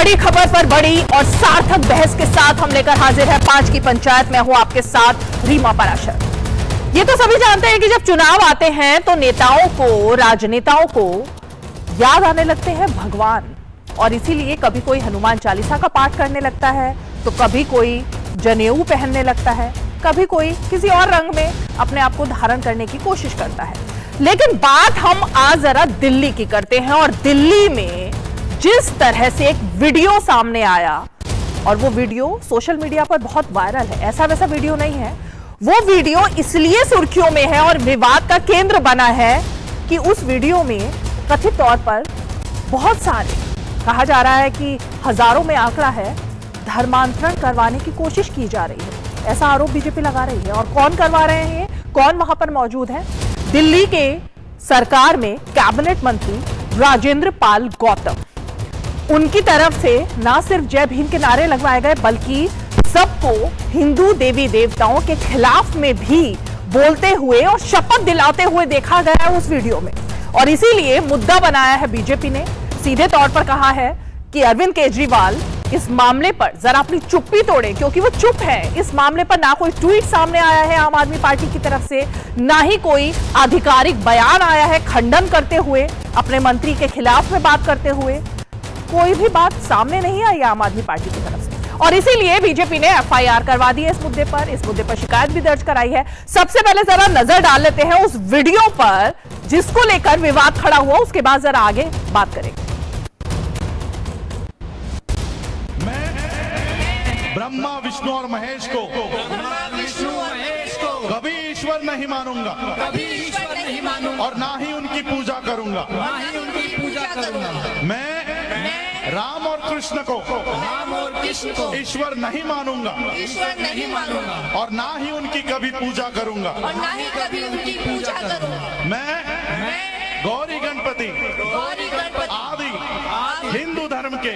बड़ी खबर पर बड़ी और सार्थक बहस के साथ हम लेकर हाजिर है 5 की पंचायत में हूं आपके साथ रीमा पराशर। ये तो सभी जानते हैं कि जब चुनाव आते हैं तो नेताओं को, राजनेताओं को याद आने लगते हैं भगवान, और इसीलिए कभी कोई हनुमान चालीसा का पाठ करने लगता है तो कभी कोई जनेऊ पहनने लगता है, कभी कोई किसी और रंग में अपने आप को धारण करने की कोशिश करता है। लेकिन बात हम आज जरा दिल्ली की करते हैं, और दिल्ली में जिस तरह से एक वीडियो सामने आया, और वो वीडियो सोशल मीडिया पर बहुत वायरल है, ऐसा वैसा वीडियो नहीं है, वो वीडियो इसलिए सुर्खियों में है और विवाद का केंद्र बना है कि उस वीडियो में कथित तौर पर बहुत सारे, कहा जा रहा है कि हजारों में आंकड़ा है, धर्मांतरण करवाने की कोशिश की जा रही है, ऐसा आरोप बीजेपी लगा रही है। और कौन करवा रहे हैं, कौन वहां पर मौजूद है? दिल्ली के सरकार में कैबिनेट मंत्री राजेंद्र पाल गौतम, उनकी तरफ से ना सिर्फ जय भीम के नारे लगवाए गए बल्कि सबको हिंदू देवी देवताओं के खिलाफ में भी बोलते हुए और शपथ दिलाते हुए देखा गया है उस वीडियो में। और इसीलिए मुद्दा बनाया है बीजेपी ने, सीधे तौर पर कहा है कि अरविंद केजरीवाल इस मामले पर जरा अपनी चुप्पी तोड़े, क्योंकि वो चुप है। इस मामले पर ना कोई ट्वीट सामने आया है आम आदमी पार्टी की तरफ से, ना ही कोई आधिकारिक बयान आया है खंडन करते हुए, अपने मंत्री के खिलाफ में बात करते हुए कोई भी बात सामने नहीं आई आम आदमी पार्टी की तरफ से। और इसीलिए बीजेपी ने एफआईआर करवा दी है इस मुद्दे पर शिकायत भी दर्ज कराई है। सबसे पहले जरा नजर डाल लेते हैं उस वीडियो पर जिसको लेकर विवाद खड़ा हुआ, उसके बाद जरा आगे बात करेंगे। ब्रह्मा विष्णु और महेश को कभी ईश्वर नहीं मानूंगा, और ना ही उनकी पूजा करूंगा। मैं राम और कृष्ण को ईश्वर नहीं मानूंगा, और ना ही उनकी कभी पूजा करूंगा। मैं गौरी गणपति आदि हिंदू धर्म के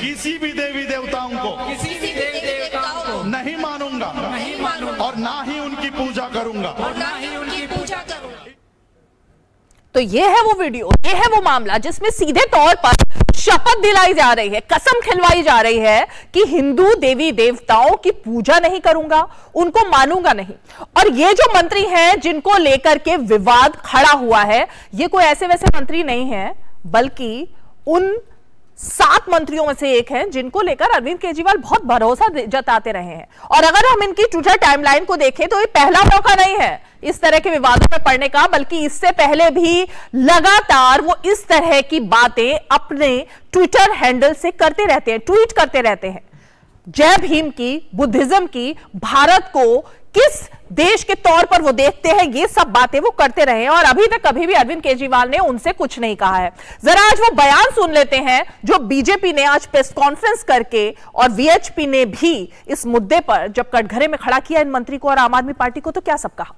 किसी भी देवी देवताओं को नहीं मानूंगा, और ना ही उनकी पूजा करूंगा। तो ये है वो वीडियो, ये है वो मामला जिसमें सीधे तौर पर शपथ दिलाई जा रही है, कसम खिलवाई जा रही है कि हिंदू देवी देवताओं की पूजा नहीं करूंगा, उनको मानूंगा नहीं। और ये जो मंत्री हैं जिनको लेकर के विवाद खड़ा हुआ है, ये कोई ऐसे वैसे मंत्री नहीं है, बल्कि उन 7 मंत्रियों में से एक हैं जिनको लेकर अरविंद केजरीवाल बहुत भरोसा जताते रहे हैं। और अगर हम इनकी ट्विटर टाइमलाइन को देखें तो ये पहला मौका नहीं है इस तरह के विवादों में पड़ने का, बल्कि इससे पहले भी लगातार वो इस तरह की बातें अपने ट्विटर हैंडल से करते रहते हैं, ट्वीट करते रहते हैं। जय भीम की, बुद्धिज्म की, भारत को किस देश के तौर पर वो देखते हैं, ये सब बातें वो करते रहे हैं। और अभी तक कभी भी अरविंद केजरीवाल ने उनसे कुछ नहीं कहा है। जरा आज वो बयान सुन लेते हैं जो बीजेपी ने आज प्रेस कॉन्फ्रेंस करके, और वीएचपी ने भी इस मुद्दे पर जब कटघरे में खड़ा किया इन मंत्री को और आम आदमी पार्टी को, तो क्या सब कहा।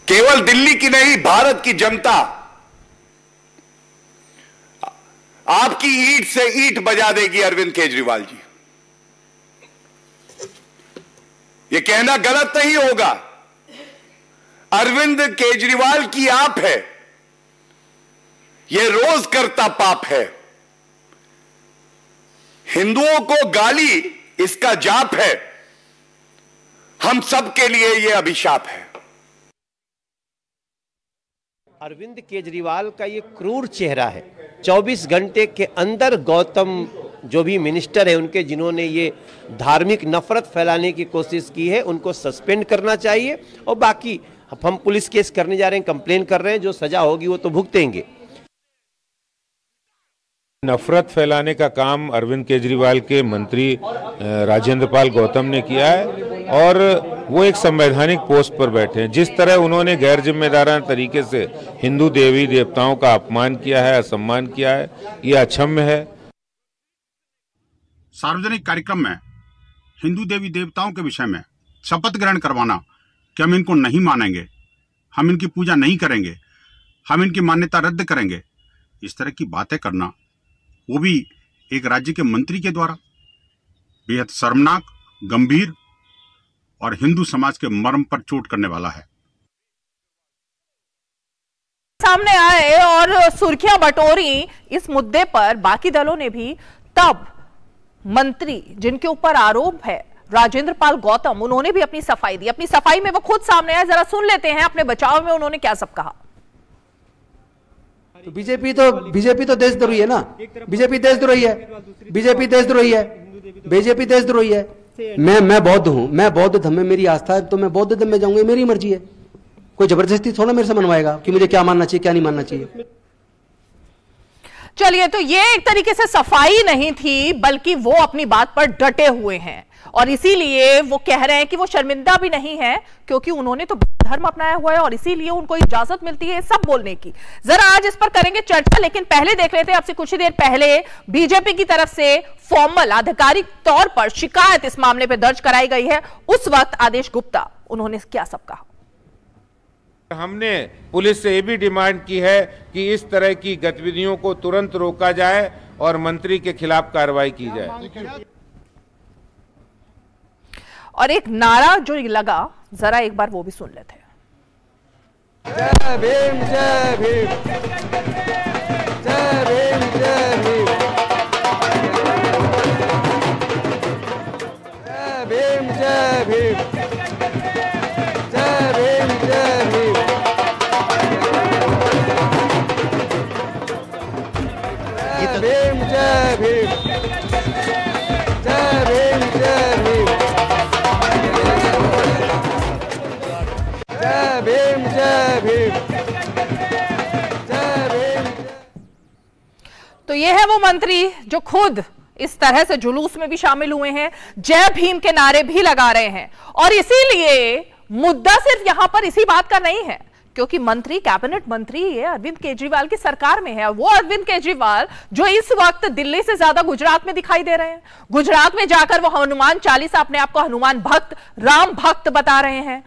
केवल दिल्ली की नहीं, भारत की जनता आपकी ईंट से ईंट बजा देगी अरविंद केजरीवाल जी। यह कहना गलत नहीं होगा, अरविंद केजरीवाल की आप है, यह रोज करता पाप है। हिंदुओं को गाली इसका जाप है, हम सब के लिए यह अभिशाप है। अरविंद केजरीवाल का ये क्रूर चेहरा है। 24 घंटे के अंदर गौतम जो भी मिनिस्टर है उनके, जिन्होंने ये धार्मिक नफरत फैलाने की कोशिश की है, उनको सस्पेंड करना चाहिए। और बाकी हम पुलिस केस करने जा रहे हैं, कंप्लेन कर रहे हैं, जो सजा होगी वो तो भुगतेंगे। नफरत फैलाने का काम अरविंद केजरीवाल के मंत्री राजेंद्र पाल गौतम ने किया है, और वो एक संवैधानिक पोस्ट पर बैठे हैं। जिस तरह उन्होंने गैर जिम्मेदाराना तरीके से हिंदू देवी देवताओं का अपमान किया है, असम्मान किया है, ये अक्षम्य है। सार्वजनिक कार्यक्रम में हिंदू देवी देवताओं के विषय में शपथ ग्रहण करवाना कि हम इनको नहीं मानेंगे, हम इनकी पूजा नहीं करेंगे, हम इनकी मान्यता रद्द करेंगे, इस तरह की बातें करना, वो भी एक राज्य के मंत्री के द्वारा, बेहद शर्मनाक, गंभीर और हिंदू समाज के मर्म पर चोट करने वाला है। सामने आए और सुर्खियां बटोरी इस मुद्दे पर, बाकी दलों ने भी, तब मंत्री जिनके ऊपर आरोप है राजेंद्र पाल गौतम, उन्होंने भी अपनी सफाई दी। अपनी सफाई में वो खुद सामने आए, जरा सुन लेते हैं अपने बचाव में उन्होंने क्या सब कहा। तो बीजेपी तो देशद्रोही है ना, बीजेपी देशद्रोही है, बीजेपी देशद्रोही है, बीजेपी देशद्रोही है। मैं बौद्ध हूं, मैं बौद्ध धर्म में मेरी आस्था है, तो मैं बौद्ध धर्म में जाऊंगा, मेरी मर्जी है। कोई जबरदस्ती थोड़ा मेरे से मनवाएगा कि मुझे क्या मानना चाहिए क्या नहीं मानना चाहिए। चलिए, तो ये एक तरीके से सफाई नहीं थी, बल्कि वो अपनी बात पर डटे हुए हैं और इसीलिए वो कह रहे हैं कि वो शर्मिंदा भी नहीं है, क्योंकि उन्होंने तो धर्म अपनाया हुआ है और इसीलिए उनको इजाजत मिलती है सब बोलने की। जरा आज इस पर करेंगे चर्चा, लेकिन पहले देख लेते हैं, आपसे कुछ ही देर पहले बीजेपी की तरफ से फॉर्मल आधिकारिक तौर पर शिकायत इस मामले पर दर्ज कराई गई है। उस वक्त आदेश गुप्ता, उन्होंने क्या सब कहा। हमने पुलिस से ये भी डिमांड की है कि इस तरह की गतिविधियों को तुरंत रोका जाए और मंत्री के खिलाफ कार्रवाई की जाए। और एक नारा जो लगा, जरा एक बार वो भी सुन लेते हैं। जय भीम जय भीम जय भीम जय भीम जय भीम जय भीम जय भीम जय भीम जय भीम जय भीम जय भीम जय भीम जय भीम जय भीम जय भीम। तो ये है वो मंत्री जो खुद इस तरह से जुलूस में भी शामिल हुए हैं, जय भीम के नारे भी लगा रहे हैं। और इसीलिए मुद्दा सिर्फ यहां पर इसी बात का नहीं है, क्योंकि मंत्री कैबिनेट मंत्री ये अरविंद केजरीवाल की सरकार में है। वो अरविंद केजरीवाल जो इस वक्त दिल्ली से ज्यादा गुजरात में दिखाई दे रहे हैं। गुजरात में जाकर वो हनुमान चालीसा, अपने आप को हनुमान भक्त, राम भक्त बता रहे हैं।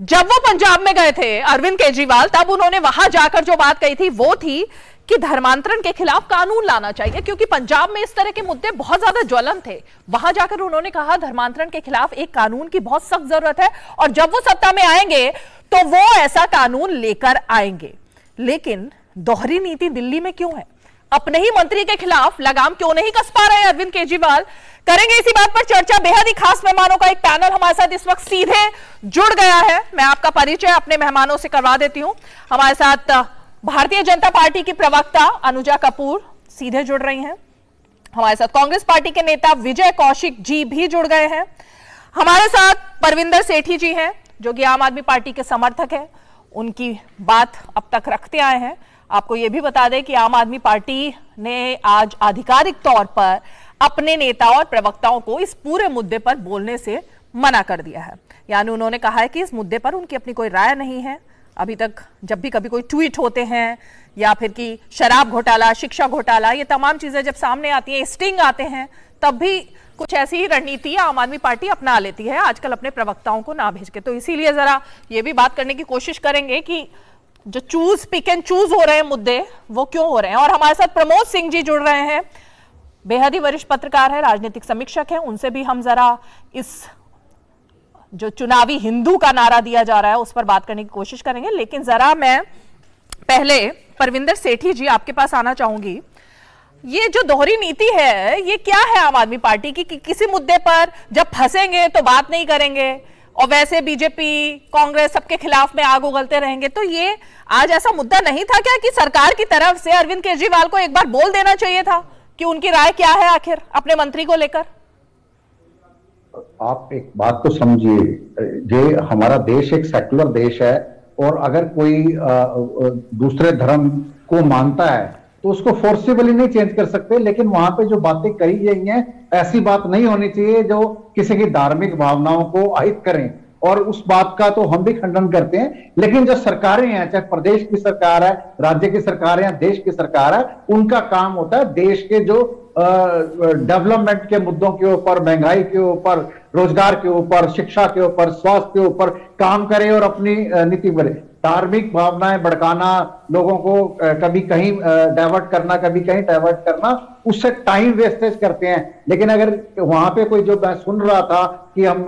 जब वो पंजाब में गए थे अरविंद केजरीवाल, तब उन्होंने वहां जाकर जो बात कही थी वो थी कि धर्मांतरण के खिलाफ कानून लाना चाहिए, क्योंकि पंजाब में इस तरह के मुद्दे बहुत ज्यादा ज्वलन थे। वहां जाकर उन्होंने कहा धर्मांतरण के खिलाफ एक कानून की बहुत सख्त जरूरत है और जब वो सत्ता में आएंगे तो वो ऐसा कानून लेकर आएंगे। लेकिन दोहरी नीति दिल्ली में क्यों है? अपने ही मंत्री के खिलाफ लगाम क्यों नहीं कस पा रहे हैं अरविंद केजरीवाल? करेंगे इसी बात पर चर्चा। बेहद ही खास मेहमानों का एक पैनल हमारे साथ इस वक्त सीधे जुड़ गया है। मैं आपका परिचय अपने मेहमानों से करवा देती हूं। हमारे साथ भारतीय जनता पार्टी की प्रवक्ता अनुजा कपूर सीधे जुड़ रही हैं। हमारे साथ कांग्रेस पार्टी के नेता विजय कौशिक जी भी जुड़ गए हैं। हमारे साथ परविंदर सेठी जी हैं, जो कि आम आदमी पार्टी के समर्थक हैं। उनकी बात अब तक रखते आए हैं। आपको यह भी बता दें कि आम आदमी पार्टी ने आज आधिकारिक तौर पर अपने नेता और प्रवक्ताओं को इस पूरे मुद्दे पर बोलने से मना कर दिया है। यानी उन्होंने कहा है कि इस मुद्दे पर उनकी अपनी कोई राय नहीं है। अभी तक जब भी कभी कोई ट्वीट होते हैं या फिर कि शराब घोटाला, शिक्षा घोटाला, ये तमाम चीजें जब सामने आती हैं, स्टिंग आते हैं, तब भी कुछ ऐसी ही रणनीति आम आदमी पार्टी अपना लेती है, आजकल अपने प्रवक्ताओं को ना भेज के। तो इसीलिए जरा ये भी बात करने की कोशिश करेंगे कि जो पिक एंड चूज हो रहे हैं मुद्दे, वो क्यों हो रहे हैं। और हमारे साथ प्रमोद सिंह जी जुड़ रहे हैं, बेहद ही वरिष्ठ पत्रकार है, राजनीतिक समीक्षक है। उनसे भी हम जरा इस जो चुनावी हिंदू का नारा दिया जा रहा है उस पर बात करने की कोशिश करेंगे। लेकिन जरा मैं पहले परविंदर सेठी जी आपके पास आना चाहूंगी। ये जो दोहरी नीति है ये क्या है आम आदमी पार्टी की कि किसी मुद्दे पर जब फंसेंगे तो बात नहीं करेंगे और वैसे बीजेपी, कांग्रेस सबके खिलाफ में आग उगलते रहेंगे। तो ये आज ऐसा मुद्दा नहीं था क्या कि सरकार की तरफ से अरविंद केजरीवाल को एक बार बोल देना चाहिए था कि उनकी राय क्या है आखिर अपने मंत्री को लेकर? आप एक बात तो समझिए, ये हमारा देश एक सेक्युलर देश है और अगर कोई दूसरे धर्म को मानता है तो उसको फोर्सिबली नहीं चेंज कर सकते। लेकिन वहां पे जो बातें करी गई हैं, ऐसी बात नहीं होनी चाहिए जो किसी की धार्मिक भावनाओं को अहित करें, और उस बात का तो हम भी खंडन करते हैं। लेकिन जो सरकारें हैं, चाहे प्रदेश की सरकार है, राज्य की सरकार है या देश की सरकार है, उनका काम होता है देश के जो डेवलपमेंट के मुद्दों के ऊपर, महंगाई के ऊपर, रोजगार के ऊपर, शिक्षा के ऊपर, स्वास्थ्य के ऊपर काम करे और अपनी नीति बने। धार्मिक भावनाएं भड़काना, लोगों को कभी कहीं डाइवर्ट करना, कभी कहीं डाइवर्ट करना, उससे टाइम वेस्टेज करते हैं। लेकिन अगर वहां पे कोई, जो मैं सुन रहा था कि हम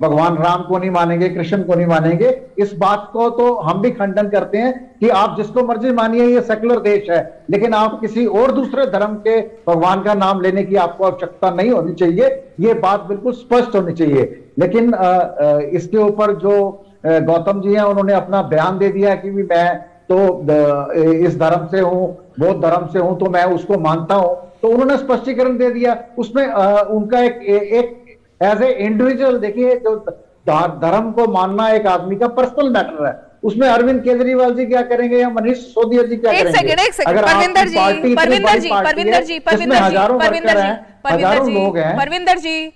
भगवान राम को नहीं मानेंगे, कृष्ण को नहीं मानेंगे, इस बात को तो हम भी खंडन करते हैं कि आप जिसको मर्जी मानिए, ये सेकुलर देश है, लेकिन आप किसी और दूसरे धर्म के भगवान का नाम लेने की आपको आवश्यकता नहीं होनी चाहिए। ये बात बिल्कुल स्पष्ट होनी चाहिए। लेकिन इसके ऊपर जो गौतम जी हैं, उन्होंने अपना बयान दे दिया कि मैं तो इस धर्म से हूं, बौद्ध धर्म से हूं, तो मैं उसको मानता हूं, तो उन्होंने स्पष्टीकरण दे दिया। उसमें उनका एक एज ए इंडिविजुअल, देखिए जो धर्म को मानना एक आदमी का पर्सनल मैटर है, उसमें अरविंद केजरीवाल जी क्या करेंगे या मनीष सिसोदिया जी क्या करेंगे? एक सेकंड परविंदर जी,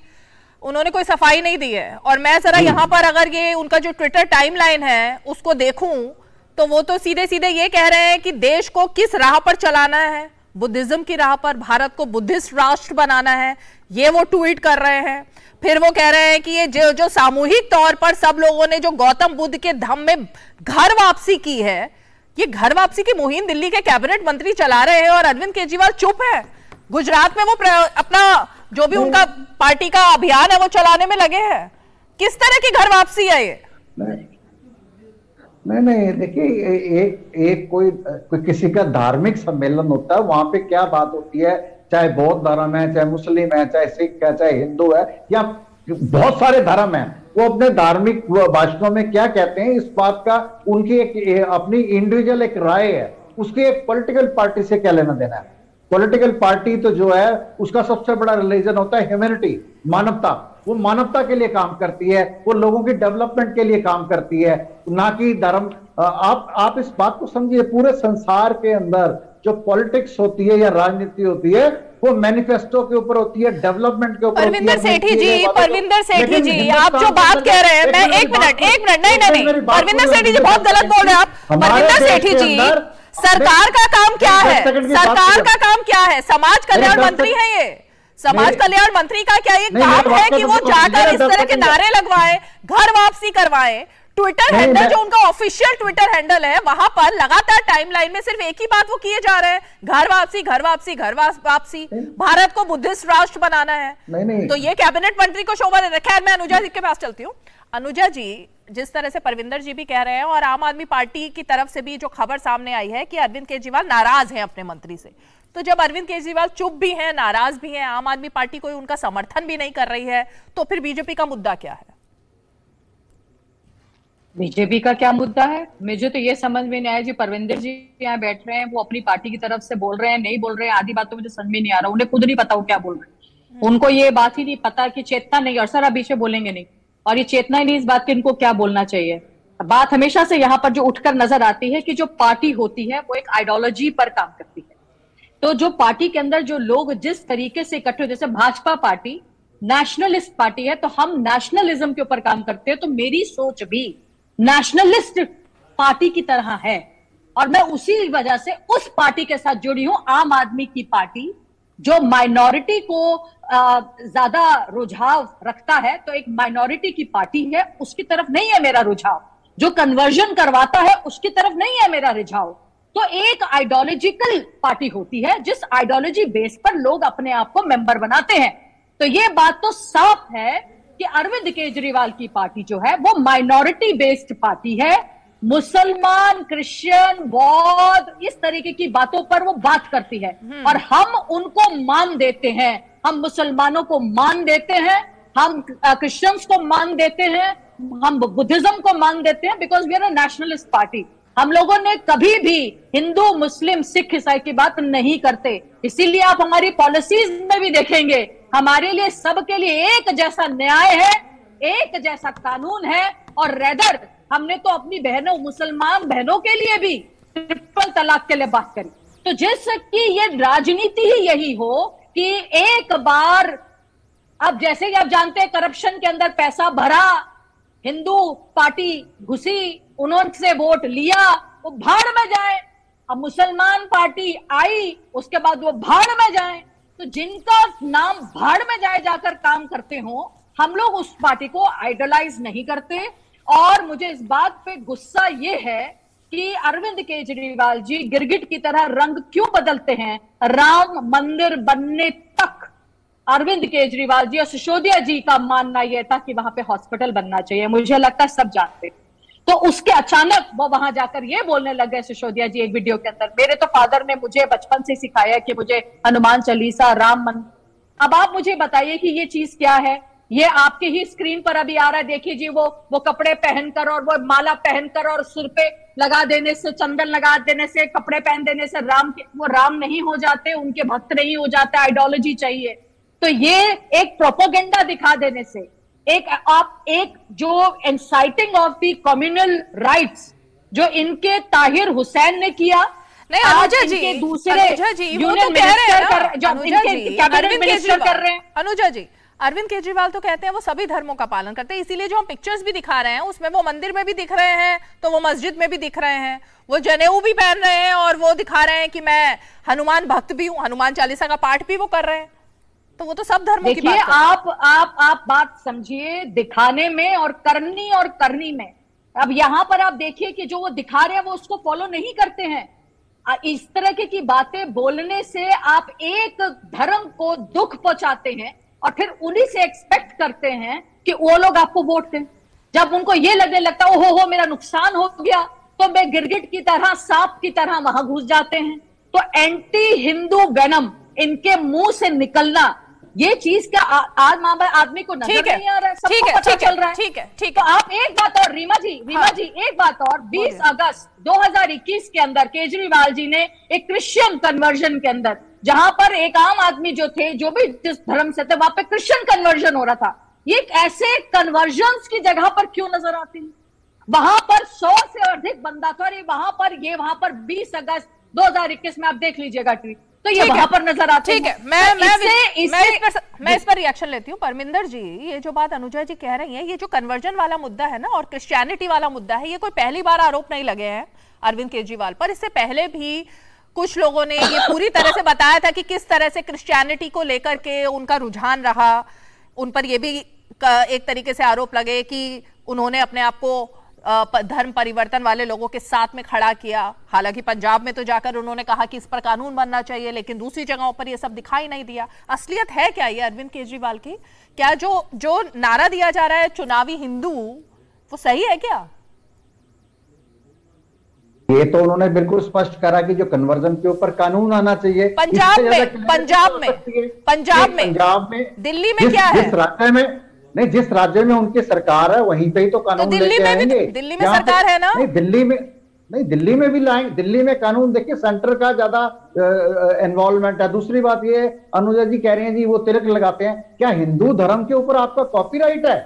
उन्होंने कोई सफाई नहीं दी है। और मैं जरा यहाँ पर अगर ये उनका जो ट्विटर टाइमलाइन है उसको देखूं, तो वो तो सीधे सीधे ये कह रहे हैं कि देश को किस राह पर चलाना है, बुद्धिज्म की राह पर, भारत को बुद्धिस्ट राष्ट्र बनाना है, ये वो ट्वीट कर रहे हैं। फिर वो कह रहे हैं कि ये जो सामूहिक तौर पर सब लोगों ने जो गौतम बुद्ध के धाम में घर वापसी की है, ये घर वापसी की मुहिम दिल्ली के कैबिनेट मंत्री चला रहे हैं और अरविंद केजरीवाल चुप है। गुजरात में वो अपना जो भी उनका पार्टी का अभियान है वो चलाने में लगे हैं। किस तरह की घर वापसी है ये? नहीं, देखिए एक कोई किसी का धार्मिक सम्मेलन होता है, वहां पे क्या बात होती है, चाहे बौद्ध धर्म है, चाहे मुस्लिम है, चाहे सिख है, चाहे हिंदू है, या बहुत सारे धर्म हैं, वो अपने धार्मिक भाषणों में क्या कहते हैं, इस बात का उनकी एक अपनी इंडिविजुअल एक राय है, उसकी एक पॉलिटिकल पार्टी से क्या लेना देना है। पॉलिटिकल पार्टी तो जो है उसका सबसे बड़ा रिलीजन होता है ह्यूमैनिटी, मानवता। वो मानवता के लिए काम करती है, वो लोगों की डेवलपमेंट के लिए काम करती है, ना कि धर्म। आप इस बात को समझिए, पूरे संसार के अंदर जो पॉलिटिक्स होती है या राजनीति होती है, वो मैनिफेस्टो के ऊपर होती है, डेवलपमेंट के ऊपर। परविंदर सेठी जी, आप जो बात कह रहे हैं, मैं एक मिनट नहीं, परविंदर सेठी जी बहुत गलत बोल रहे हैं आप। परविंदर सेठी जी, सरकार का काम क्या है? सरकार का काम क्या है? समाज कल्याण मंत्री है ये। समाज कल्याण मंत्री का क्या ये काम है कि वो जाकर इस तरह के नारे लगवाए, घर वापसी करवाए? ट्विटर हैंडल जो उनका ऑफिशियल ट्विटर हैंडल है, वहां पर लगातार टाइमलाइन में सिर्फ एक ही बात वो किए जा रहे हैं, घर वापसी, घर वापसी, घर वापसी, भारत को बुद्धिस्ट राष्ट्र बनाना है। तो ये कैबिनेट मंत्री को शोभा दे रखा है। मैं अनुजा जी के पास चलती हूँ। अनुजा जी, जिस तरह से परविंदर जी भी कह रहे हैं और आम आदमी पार्टी की तरफ से भी जो खबर सामने आई है कि अरविंद केजरीवाल नाराज हैं अपने मंत्री से, तो जब अरविंद केजरीवाल चुप भी हैं, नाराज भी हैं, आम आदमी पार्टी कोई उनका समर्थन भी नहीं कर रही है, तो फिर बीजेपी का मुद्दा क्या है? बीजेपी का क्या मुद्दा है? मुझे तो ये समझ में नहीं आया जी। परविंदर जी यहाँ बैठ रहे हैं, वो अपनी पार्टी की तरफ से बोल रहे हैं, नहीं बोल रहे हैं, आधी बात तो मुझे समझ में नहीं आ रहा। उन्हें खुद नहीं पता वो क्या बोल रहे हैं, उनको ये बात ही नहीं पता कि चेतना नहीं, और सर आप बीच में बोलेंगे नहीं, और ये चेतना ही नहीं इस बात की इनको क्या बोलना चाहिए। बात हमेशा से यहाँ पर जो उठकर नजर आती है कि जो पार्टी होती है वो एक आइडियोलॉजी पर काम करती है। तो जो पार्टी के अंदर जो लोग जिस तरीके से इकट्ठे, जैसे भाजपा पार्टी नेशनलिस्ट पार्टी है, तो हम नेशनलिज्म के ऊपर काम करते हैं, तो मेरी सोच भी नेशनलिस्ट पार्टी की तरह है, और मैं उसी वजह से उस पार्टी के साथ जुड़ी हूं। आम आदमी की पार्टी जो माइनॉरिटी को ज्यादा रुझाव रखता है, तो एक माइनॉरिटी की पार्टी है, उसकी तरफ नहीं है मेरा रुझाव। जो कन्वर्जन करवाता है उसकी तरफ नहीं है मेरा रुझाव। तो एक आइडियोलॉजिकल पार्टी होती है जिस आइडियोलॉजी बेस पर लोग अपने आप को मेंबर बनाते हैं। तो ये बात तो साफ है कि अरविंद केजरीवाल की पार्टी जो है वो माइनॉरिटी बेस्ड पार्टी है। मुसलमान, क्रिश्चियन, बौद्ध, इस तरीके की बातों पर वो बात करती है, और हम उनको मान देते हैं। हम मुसलमानों को मान देते हैं, हम क्रिश्चियंस को मान देते हैं, हम बुद्धिज्म को मान देते हैं, because we are a nationalist party. हम लोगों ने कभी भी हिंदू, मुस्लिम, सिख, ईसाई की बात नहीं करते। इसीलिए आप हमारी पॉलिसीज में भी देखेंगे, हमारे लिए सबके लिए एक जैसा न्याय है, एक जैसा कानून है, और रेदर हमने तो अपनी बहनों, मुसलमान बहनों के लिए भी ट्रिपल तलाक के लिए बात करी। तो जिसकी ये राजनीति ही यही हो कि एक बार, अब जैसे ही आप जानते हैं करप्शन के अंदर पैसा भरा, हिंदू पार्टी घुसी, उन्होंने वोट लिया, वो भाड़ में जाए। अब मुसलमान पार्टी आई, उसके बाद वो भाड़ में जाए। तो जिनका नाम भाड़ में जाए जाकर काम करते हो, हम लोग उस पार्टी को आइडलाइज नहीं करते, और मुझे इस बात पे गुस्सा ये है कि अरविंद केजरीवाल जी गिरगिट की तरह रंग क्यों बदलते हैं। राम मंदिर बनने तक अरविंद केजरीवाल जी और सिसोदिया जी का मानना यह था कि वहां पे हॉस्पिटल बनना चाहिए, मुझे लगता है सब जानते। तो उसके अचानक वो वहां जाकर ये बोलने लग गए सिसोदिया जी एक वीडियो के अंदर, मेरे तो फादर ने मुझे बचपन से सिखाया कि मुझे हनुमान चालीसा, राम मंदिर। अब आप मुझे बताइए कि ये चीज क्या है। ये आपके ही स्क्रीन पर अभी आ रहा है, देखिए जी, वो कपड़े पहनकर और वो माला पहनकर और सिर पे लगा देने से, चंदन लगा देने से, कपड़े पहन देने से वो राम नहीं हो जाते, उनके भक्त नहीं हो जाते, आइडियोलॉजी चाहिए। तो ये एक प्रोपोगेंडा दिखा देने से एक जो inciting of the communal riots जो इनके ताहिर हुसैन ने किया, नहीं अनुजा जी, दूसरे यूनियन मिनिस्टर जो इनके कैबिनेट मिनिस्टर कर रहे हैं। अनुजा जी, अरविंद केजरीवाल तो कहते हैं वो सभी धर्मों का पालन करते हैं, इसीलिए जो हम पिक्चर्स भी दिखा रहे हैं उसमें वो मंदिर में भी दिख रहे हैं, तो वो मस्जिद में भी दिख रहे हैं, वो जनेऊ भी पहन रहे हैं और वो दिखा रहे हैं कि मैं हनुमान भक्त भी हूँ, हनुमान चालीसा का पाठ भी वो कर रहे हैं। तो वो तो सब धर्मों की बात देखिए, आप बात समझिए दिखाने में और करनी में। अब यहां पर आप देखिए कि जो वो दिखा रहे हैं वो उसको फॉलो नहीं करते हैं। इस तरह की बातें बोलने से आप एक धर्म को दुख पहुंचाते हैं और फिर उन्हीं से एक्सपेक्ट करते हैं कि वो लोग आपको वोट दें। जब उनको ये लगने लगता है ओहो मेरा नुकसान हो गया, तो वे गिरगिट की तरह, सांप की तरह वहां घुस जाते हैं। तो एंटी हिंदू वेनम इनके मुंह से निकलना, ये चीज का आज आदमी को नजर नहीं आ रहा है, सबको पता चल रहा है। ठीक है। तो आप एक बात और रीमा जी, एक बात और, 20 अगस्त 2021 के अंदर केजरीवाल जी ने एक क्रिश्चियन कन्वर्जन के अंदर, जहां पर एक आम आदमी जो थे, जो भी जिस धर्म से थे, वहां पे क्रिश्चियन कन्वर्जन हो रहा था। ये ऐसे कन्वर्जन की जगह पर क्यों नजर आती है? वहां पर 100 से अधिक बंदा था, वहां पर 20 अगस्त 2021 में आप देख लीजिएगा ट्वीट, तो ये वहां पर नजर आती है। ठीक है, मैं इस पर रिएक्शन लेती हूँ। परमिंदर जी, ये जो बात अनुजा जी कह रही है, ये जो कन्वर्जन वाला मुद्दा है ना और क्रिश्चियनिटी वाला मुद्दा है, ये कोई पहली बार आरोप नहीं लगे हैं अरविंद केजरीवाल पर। इससे पहले भी कुछ लोगों ने ये पूरी तरह से बताया था कि किस तरह से क्रिश्चियनिटी को लेकर के उनका रुझान रहा। उन पर यह भी एक तरीके से आरोप लगे कि उन्होंने अपने आप को धर्म परिवर्तन वाले लोगों के साथ में खड़ा किया। हालांकि पंजाब में तो जाकर उन्होंने कहा कि इस पर कानून बनना चाहिए, लेकिन दूसरी जगहों पर ये सब दिखाई नहीं दिया। असलियत है क्या ये अरविंद केजरीवाल की? क्या जो नारा दिया जा रहा है चुनावी हिंदू, वो सही है क्या? ये तो उन्होंने बिल्कुल स्पष्ट करा कि जो कन्वर्जन के ऊपर कानून आना चाहिए। पंजाब में दिल्ली में क्या है? जिस राज्य में नहीं, जिस राज्य में उनकी सरकार है वहीं पे ही तो कानून लेके आएंगे। दिल्ली में सरकार है ना? नहीं, दिल्ली में भी लाएंगे। दिल्ली में कानून देखिए, सेंटर का ज्यादा इन्वॉल्वमेंट है। दूसरी बात ये, अनुजा जी कह रही हैं जी वो तिलक लगाते हैं, क्या हिंदू धर्म के ऊपर आपका कॉपीराइट है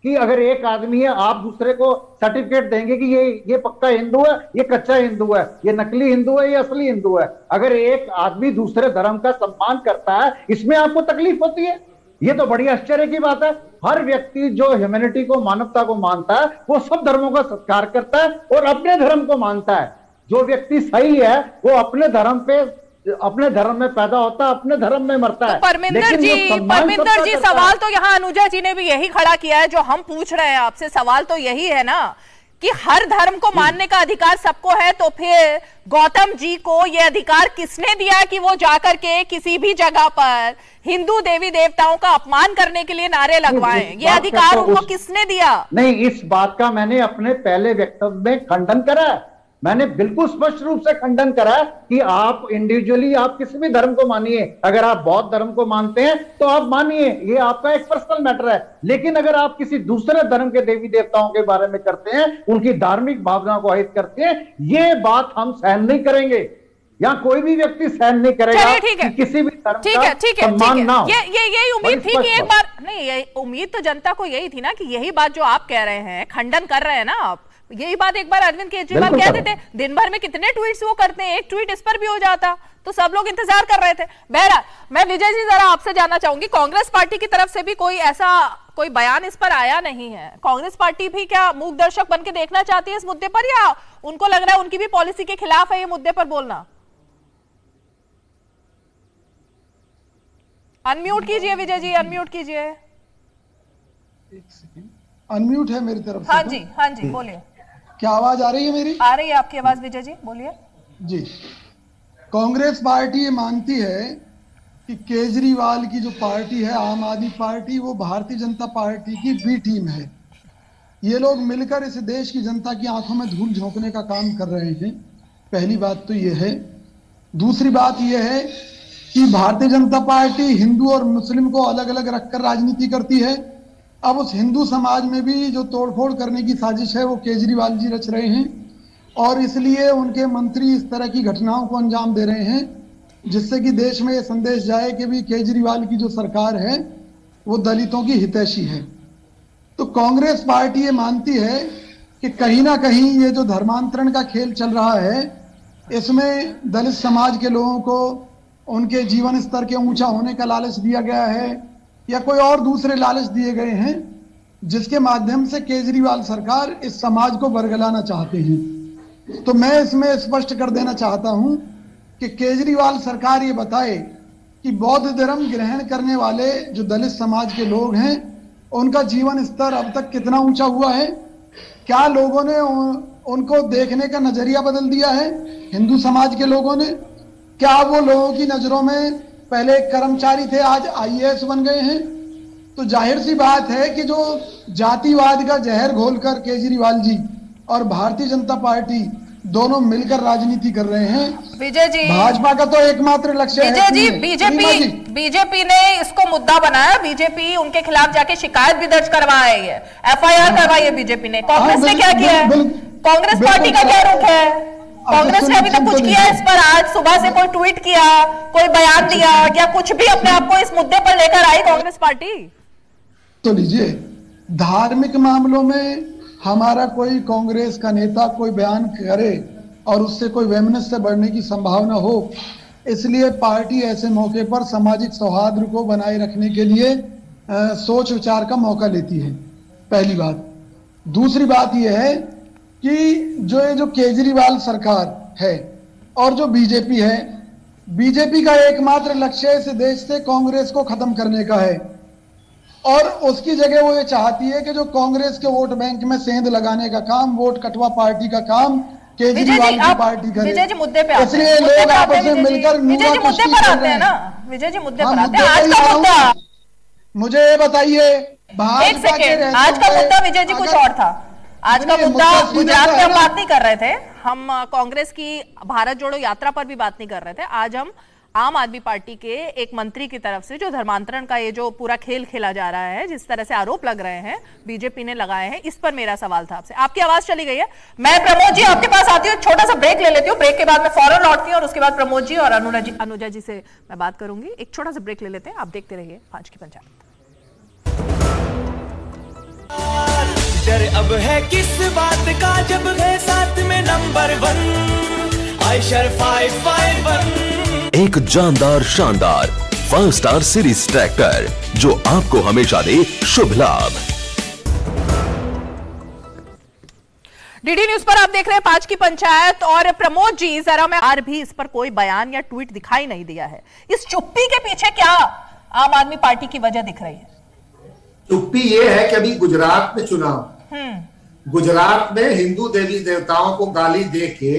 कि अगर एक आदमी है आप दूसरे को सर्टिफिकेट देंगे कि ये पक्का हिंदू है, ये कच्चा हिंदू है, ये नकली हिंदू है, ये असली हिंदू है? अगर एक आदमी दूसरे धर्म का सम्मान करता है, इसमें आपको तकलीफ होती है? ये तो बड़ी आश्चर्य की बात है। हर व्यक्ति जो ह्यूमैनिटी को, मानवता को मानता है, वो सब धर्मों का सत्कार करता है और अपने धर्म को मानता है। जो व्यक्ति सही है वो अपने धर्म में पैदा होता है, अपने धर्म में मरता है। परमिंदर जी, सवाल तो यहाँ अनुजा जी ने भी यही खड़ा किया है जो हम पूछ रहे हैं आपसे। सवाल तो यही है ना कि हर धर्म को मानने का अधिकार सबको है, तो फिर गौतम जी को यह अधिकार किसने दिया कि वो जाकर के किसी भी जगह पर हिंदू देवी देवताओं का अपमान करने के लिए नारे लगवाएं? ये अधिकार उनको किसने दिया? नहीं, इस बात का मैंने अपने पहले वक्तव्य में खंडन करा। मैंने बिल्कुल स्पष्ट रूप से खंडन करा कि आप इंडिविजुअली आप किसी भी धर्म को मानिए। अगर आप बौद्ध धर्म को मानते हैं तो आप मानिए, ये आपका एक पर्सनल मैटर है। लेकिन अगर आप किसी दूसरे धर्म के देवी देवताओं के बारे में करते हैं, उनकी धार्मिक भावनाओं को आहित करते हैं, ये बात हम सहन नहीं करेंगे। यहाँ कोई भी व्यक्ति सहन नहीं करेगा कि किसी भी धर्म का सम्मान ना हो। यही उम्मीद थी कि एक बार, नहीं, ये उम्मीद तो जनता को यही थी ना कि यही बात जो आप कह रहे हैं, खंडन कर रहे हैं ना आप, यही बात एक बार अरविंद केजरीवाल कहते थे। दिन भर में कितने ट्वीट्स वो करते हैं, एक ट्वीट इस पर भी हो जाता तो सब लोग इंतजार कर रहे थे। बहरहाल, मैं विजय जी जरा आपसे जानना चाहूंगी, कांग्रेस पार्टी की तरफ से भी कोई बयान इस पर आया नहीं है। कांग्रेस पार्टी भी क्या मूक दर्शक बन के देखना चाहती है इस मुद्दे पर, या उनको लग रहा है उनकी भी पॉलिसी के खिलाफ है ये मुद्दे पर बोलना? अनम्यूट कीजिए विजय जी, अनम्यूट कीजिए। अनम्यूट है मेरी तरफ से? हाँ जी बोलिए। क्या आवाज आ रही है मेरी? आ रही है आपकी आवाज विजय जी, बोलिए। जी, कांग्रेस पार्टी ये मानती है कि केजरीवाल की जो पार्टी है आम आदमी पार्टी, वो भारतीय जनता पार्टी की बी टीम है। ये लोग मिलकर इस देश की जनता की आंखों में धूल झोंकने का काम कर रहे हैं। पहली बात तो ये है। दूसरी बात ये है कि भारतीय जनता पार्टी हिंदू और मुस्लिम को अलग अलग रखकर राजनीति करती है। अब उस हिंदू समाज में भी जो तोड़फोड़ करने की साजिश है वो केजरीवाल जी रच रहे हैं, और इसलिए उनके मंत्री इस तरह की घटनाओं को अंजाम दे रहे हैं जिससे कि देश में ये संदेश जाए कि भी केजरीवाल की जो सरकार है वो दलितों की हितैषी है। तो कांग्रेस पार्टी ये मानती है कि कहीं ना कहीं ये जो धर्मांतरण का खेल चल रहा है इसमें दलित समाज के लोगों को उनके जीवन स्तर के ऊंचा होने का लालच दिया गया है या कोई और दूसरे लालच दिए गए हैं जिसके माध्यम से केजरीवाल सरकार इस समाज को बरगलाना चाहते हैं। तो मैं इसमें स्पष्ट कर देना चाहता हूं कि केजरीवाल सरकार ये बताए कि बौद्ध धर्म ग्रहण करने वाले जो दलित समाज के लोग हैं उनका जीवन स्तर अब तक कितना ऊंचा हुआ है, क्या लोगों ने उनको देखने का नजरिया बदल दिया है हिंदू समाज के लोगों ने, क्या वो लोगों की नजरों में पहले कर्मचारी थे आज आईएएस बन गए हैं। तो जाहिर सी बात है कि जो जातिवाद का जहर घोलकर केजरीवाल जी और भारतीय जनता पार्टी दोनों मिलकर राजनीति कर रहे हैं। विजय जी, भाजपा का तो एकमात्र लक्ष्य है। विजय जी, बीजेपी ने इसको मुद्दा बनाया, बीजेपी उनके खिलाफ जाके शिकायत भी दर्ज करवाई है, एफआईआर करवाई है बीजेपी ने। कांग्रेस ने क्या किया है? कांग्रेस पार्टी का क्या रुख है? कांग्रेस ने अभी तक कुछ किया इस पर? आज सुबह से कोई ट्वीट किया, कोई बयान दिया या कुछ भी अपने आप को इस मुद्दे पर लेकर आई कांग्रेस पार्टी? तो लीजिए, धार्मिक मामलों में हमारा कोई कांग्रेस का नेता कोई बयान करे और उससे कोई वैमनस्य बढ़ने की संभावना हो, इसलिए पार्टी ऐसे मौके पर सामाजिक सौहार्द को बनाए रखने के लिए सोच विचार का मौका लेती है, पहली बात। दूसरी बात यह है कि जो केजरीवाल सरकार है और जो बीजेपी है, बीजेपी का एकमात्र लक्ष्य इस देश से कांग्रेस को खत्म करने का है और उसकी जगह वो ये चाहती है कि जो कांग्रेस के वोट बैंक में सेंध लगाने का काम, वोट कटवा पार्टी का काम केजरीवाल की पार्टी करे। विजय जी मुद्दे पे आते हैं, इसलिए लोग आपस में मिलकर विजय जी मुद्दे पर आते हैं ना, विजय जी मुद्दे पर आते हैं। आज का मुद्दा मुझे ये बताइए, एक सेकेंड, आज का मुद्दा विजय जी कुछ और था। आज का मुद्दा गुजरात में हम बात नहीं कर रहे थे, हम कांग्रेस की भारत जोड़ो यात्रा पर भी बात नहीं कर रहे थे। आज हम आम आदमी पार्टी के एक मंत्री की तरफ से जो धर्मांतरण का ये जो पूरा खेल खेला जा रहा है, जिस तरह से आरोप लग रहे हैं, बीजेपी ने लगाए हैं, इस पर मेरा सवाल था आपसे। आपकी आवाज चली गई है, मैं प्रमोद जी आपके पास आती हूँ, छोटा सा ब्रेक ले लेती हूँ, ब्रेक के बाद मैं फौरन लौटती हूँ और उसके बाद प्रमोद जी और अनुजा जी से मैं बात करूंगी। एक छोटा सा ब्रेक ले लेते हैं, आप देखते रहिए 5 की पंचायत। डर अब है किस बात का जब है साथ में नंबर 1 आयशर 551। एक जानदार शानदार 5 स्टार सीरीज ट्रैक्टर जो आपको हमेशा दे शुभ लाभ। डीडी न्यूज पर आप देख रहे हैं 5 की पंचायत। और प्रमोद जी जरा, मैं आज भी इस पर कोई बयान या ट्वीट दिखाई नहीं दिया है, इस चुप्पी के पीछे क्या आम आदमी पार्टी की वजह दिख रही है? चुप्पी ये है कि अभी गुजरात में चुनाव, गुजरात में हिंदू देवी देवताओं को गाली दे के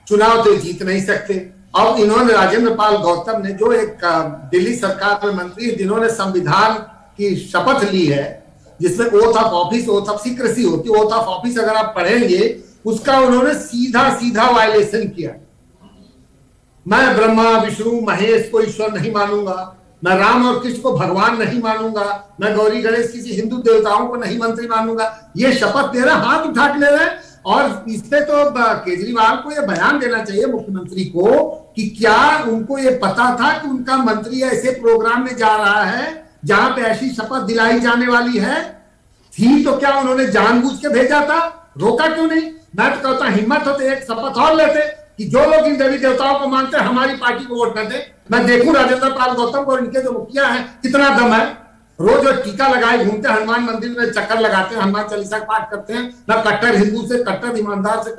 चुनाव तो जीत नहीं सकते। और इन्होंने राजेंद्र पाल गौतम ने, जो एक दिल्ली सरकार में मंत्री जिन्होंने संविधान की शपथ ली है जिसमें oath of office, oath of secrecy होती है, ओथ ऑफ ऑफिस अगर आप पढ़ेंगे उसका उन्होंने सीधा वायलेशन किया। मैं ब्रह्मा विष्णु महेश को ईश्वर नहीं मानूंगा, मैं राम और कृष्ण को भगवान नहीं मानूंगा, मैं गौरी गणेश किसी हिंदू देवताओं को नहीं मंत्री मानूंगा, ये शपथ दे रहे, हाथ उठा के ले रहे। और इससे तो केजरीवाल को ये बयान देना चाहिए मुख्यमंत्री को कि क्या उनको ये पता था कि उनका मंत्री ऐसे प्रोग्राम में जा रहा है जहां पे ऐसी शपथ दिलाई जाने वाली है थी, तो क्या उन्होंने जानबूझ के भेजा था? रोका क्यों नहीं? मैं तो कहता हिम्मत हो तो एक शपथ और लेते कि जो लोग इन देवी देवताओं को मानते हैं हमारी पार्टी को वोट न दे। मैं देखूं राजेंद्र पाल गौतम को, इनके जो मुखिया है कितना दम है, रोज टीका लगाए घूमते, हनुमान मंदिर में चक्कर लगाते हैं, हनुमान चालीसा पाठ करते हैं। ना कट्टर हिंदू से कट्टर ईमानदार से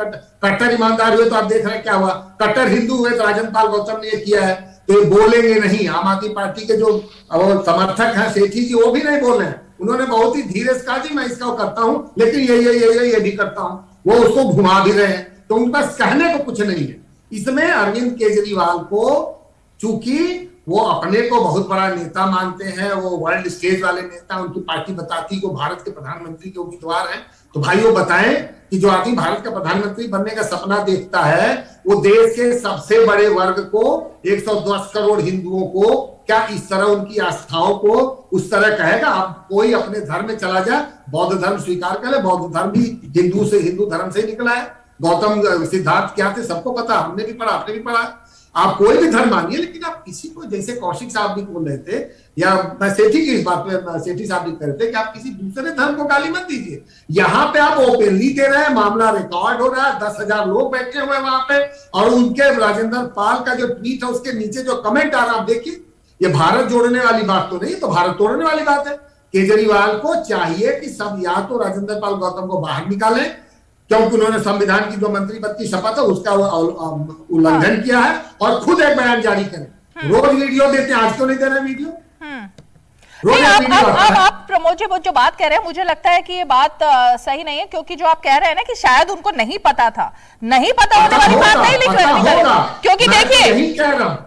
कट्टर ईमानदार हुए तो आप देख रहे हैं क्या हुआ, कट्टर हिंदू हुए तो राजेंद्र पाल गौतम ने ये किया है। तो ये बोलेंगे नहीं। आम आदमी पार्टी के जो समर्थक हैं सेठी जी, वो भी नहीं बोल रहे हैं। उन्होंने बहुत ही धीरे से कहा जी मैं इसका करता हूं, लेकिन ये भी करता हूं, वो उसको घुमा भी रहे हैं। तो उनके पास कहने को कुछ नहीं है। इसमें अरविंद केजरीवाल को, चूंकि वो अपने को बहुत बड़ा नेता मानते हैं, वो वर्ल्ड स्टेज वाले नेता, उनकी पार्टी बताती को भारत के प्रधानमंत्री के उम्मीदवार हैं, तो भाई वो बताएं कि जो आदमी भारत का प्रधानमंत्री बनने का सपना देखता है, वो देश के सबसे बड़े वर्ग को, 110 करोड़ हिंदुओं को, क्या इस तरह उनकी आस्थाओं को उस तरह कहेगा? आप कोई अपने धर्म में चला जाए, बौद्ध धर्म स्वीकार कर ले, बौद्ध धर्म भी हिंदू धर्म से निकला है। गौतम सिद्धार्थ क्या थे सबको पता, हमने भी पढ़ा, आपने भी पढ़ा। आप कोई भी धर्म मानिए, लेकिन आप किसी को, जैसे कौशिक साहब भी बोल रहे थे, या सेठी की इस बात में सेठी साहब भी कह रहे थे कि आप किसी दूसरे धर्म को गाली मत दीजिए। यहाँ पे आप ओपनली दे रहे हैं, मामला रिकॉर्ड हो रहा है, 10,000 लोग बैठे हुए वहां पे, और उनके राजेंद्र पाल का जो ट्वीट है उसके नीचे जो कमेंट आ रहा है, आप देखिए, ये भारत जोड़ने वाली बात तो नहीं, तो भारत तोड़ने वाली बात है। केजरीवाल को चाहिए कि सब या तो राजेंद्र पाल गौतम को बाहर निकालें, क्योंकि उन्होंने संविधान की जो मंत्री पद की शपथ है उसका उल्लंघन किया है, और खुद एक बयान जारी करें। रोज वीडियो देते हैं, आज क्यों नहीं दे रहे वीडियो? आप प्रमोद जी वो जो बात कह रहे हैं, मुझे लगता है कि ये बात सही नहीं है, क्योंकि जो आप कह रहे हैं ना कि शायद उनको नहीं पता था, नहीं पता होने वाली बात नहीं लिख रहे, क्योंकि देखिए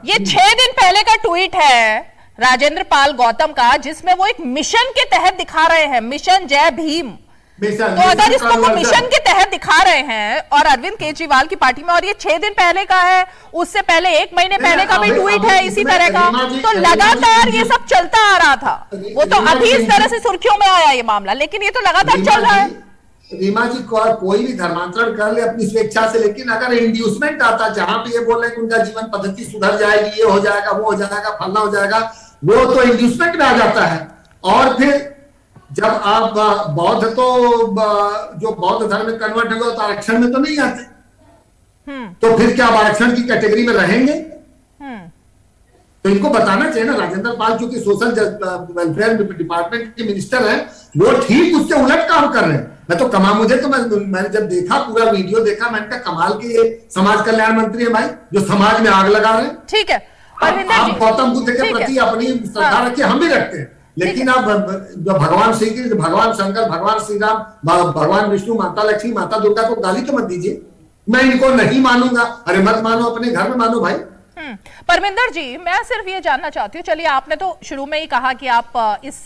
ये 6 दिन पहले का ट्वीट है राजेंद्र पाल गौतम का, जिसमें वो एक मिशन के तहत दिखा रहे हैं, मिशन जय भीम। तो अगर इसको वो मिशन के तहत दिखा रहे हैं और अरविंद केजरीवाल की पार्टी में, और ये 6 दिन पहले का है, उससे पहले 1 महीने पहले का भी ट्वीट है इसी तरह का, तो लगातार ये सब चलता आ रहा था। वो तो अभी इस तरह से सुर्खियों में आया ये मामला, लेकिन ये तो लगातार चल रहा है। रीमा जी, कोई भी धर्मांतरण कर ले अपनी स्वेच्छा से, लेकिन अगर इंड्यूसमेंट आता जहां पे ये बोल रहे हैं कि उनका जीवन पद्धति सुधर जाएगी, ये हो जाएगा, वो हो जाएगा, फलना हो जाएगा, वो तो इंड्यूसमेंट में आ जाता है। और फिर जब आप बौद्ध, तो जो बौद्ध धर्म में कन्वर्ट हो गए तो आरक्षण में तो नहीं आते, तो फिर क्या आरक्षण की कैटेगरी में रहेंगे? तो इनको बताना चाहिए ना। राजेंद्र पाल चूंकि सोशल वेलफेयर डिपार्टमेंट के मिनिस्टर हैं, वो ठीक उसके उलट काम कर रहे हैं। मैं तो मैंने जब देखा, पूरा वीडियो देखा, मैंने कहा कमाल के ये समाज कल्याण मंत्री है भाई, जो समाज में आग लगा रहे हैं। ठीक है, आप गौतम बुद्ध के प्रति अपनी श्रद्धा रखिए, हम भी रखते हैं, लेकिन आप जो भगवान श्री कृष्ण, भगवान शंकर, भगवान श्री राम, भगवान विष्णु, माता लक्ष्मी, माता दुर्गा को गाली तो मत दीजिए। मैं इनको नहीं मानूंगा, अरे मत मानो, अपने घर में मानो भाई। परमिंदर जी, मैं सिर्फ ये जानना चाहती हूँ, चलिए आपने तो शुरू में ही कहा कि आप इस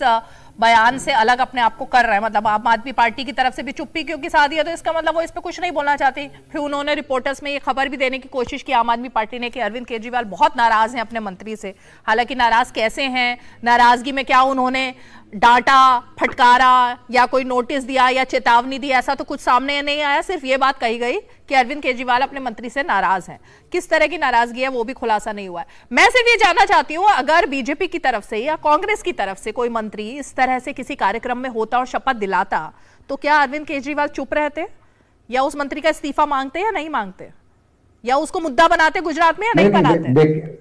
बयान से अलग अपने आप को कर रहे हैं, मतलब आम आदमी पार्टी की तरफ से भी चुप्पी क्योंकि साधी है, तो इसका मतलब वो इस पे कुछ नहीं बोलना चाहती। फिर उन्होंने रिपोर्टर्स में ये खबर भी देने की कोशिश की आम आदमी पार्टी ने कि अरविंद केजरीवाल बहुत नाराज हैं अपने मंत्री से। हालांकि नाराज कैसे हैं, नाराजगी में क्या उन्होंने डांटा, फटकारा या कोई नोटिस दिया या चेतावनी दी, ऐसा तो कुछ सामने नहीं आया। सिर्फ ये बात कही गई कि अरविंद केजरीवाल अपने मंत्री से नाराज हैं। किस तरह की नाराजगी है वो भी खुलासा नहीं हुआ है। मैं सिर्फ ये जानना चाहती हूँ, अगर बीजेपी की तरफ से या कांग्रेस की तरफ से कोई मंत्री इस तरह से किसी कार्यक्रम में होता और शपथ दिलाता, तो क्या अरविंद केजरीवाल चुप रहते, या उस मंत्री का इस्तीफा मांगते या नहीं मांगते, या उसको मुद्दा बनाते गुजरात में या नहीं बनाते?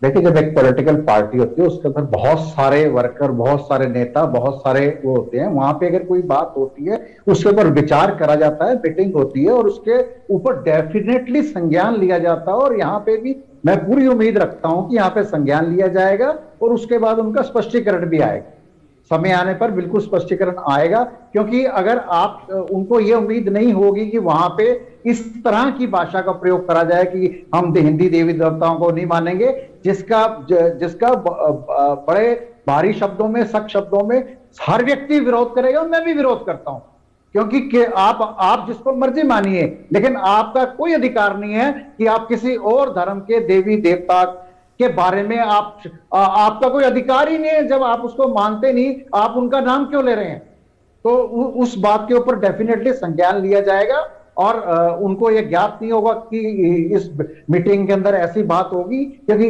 देखिए, जब एक पॉलिटिकल पार्टी होती है उसके अंदर बहुत सारे वर्कर, बहुत सारे नेता, बहुत सारे वो होते हैं। वहां पे अगर कोई बात होती है उसके ऊपर विचार करा जाता है, मीटिंग होती है और उसके ऊपर डेफिनेटली संज्ञान लिया जाता है। और यहाँ पे भी मैं पूरी उम्मीद रखता हूं कि यहाँ पे संज्ञान लिया जाएगा और उसके बाद उनका स्पष्टीकरण भी आएगा। समय आने पर बिल्कुल स्पष्टीकरण आएगा, क्योंकि अगर आप उनको ये उम्मीद नहीं होगी कि वहां पे इस तरह की भाषा का प्रयोग करा जाए कि हम हिंदी देवी देवताओं को नहीं मानेंगे, जिसका बड़े भारी शब्दों में, सख्त शब्दों में हर व्यक्ति विरोध करेगा। मैं भी विरोध करता हूं, क्योंकि आप जिसको मर्जी मानिए, लेकिन आपका कोई अधिकार नहीं है कि आप किसी और धर्म के देवी देवता के बारे में आपका कोई अधिकार ही नहीं है। जब आप उसको मानते नहीं, आप उनका नाम क्यों ले रहे हैं? तो उस बात के ऊपर डेफिनेटली संज्ञान लिया जाएगा और उनको ये ज्ञात नहीं होगा कि इस मीटिंग के अंदर ऐसी बात होगी, क्योंकि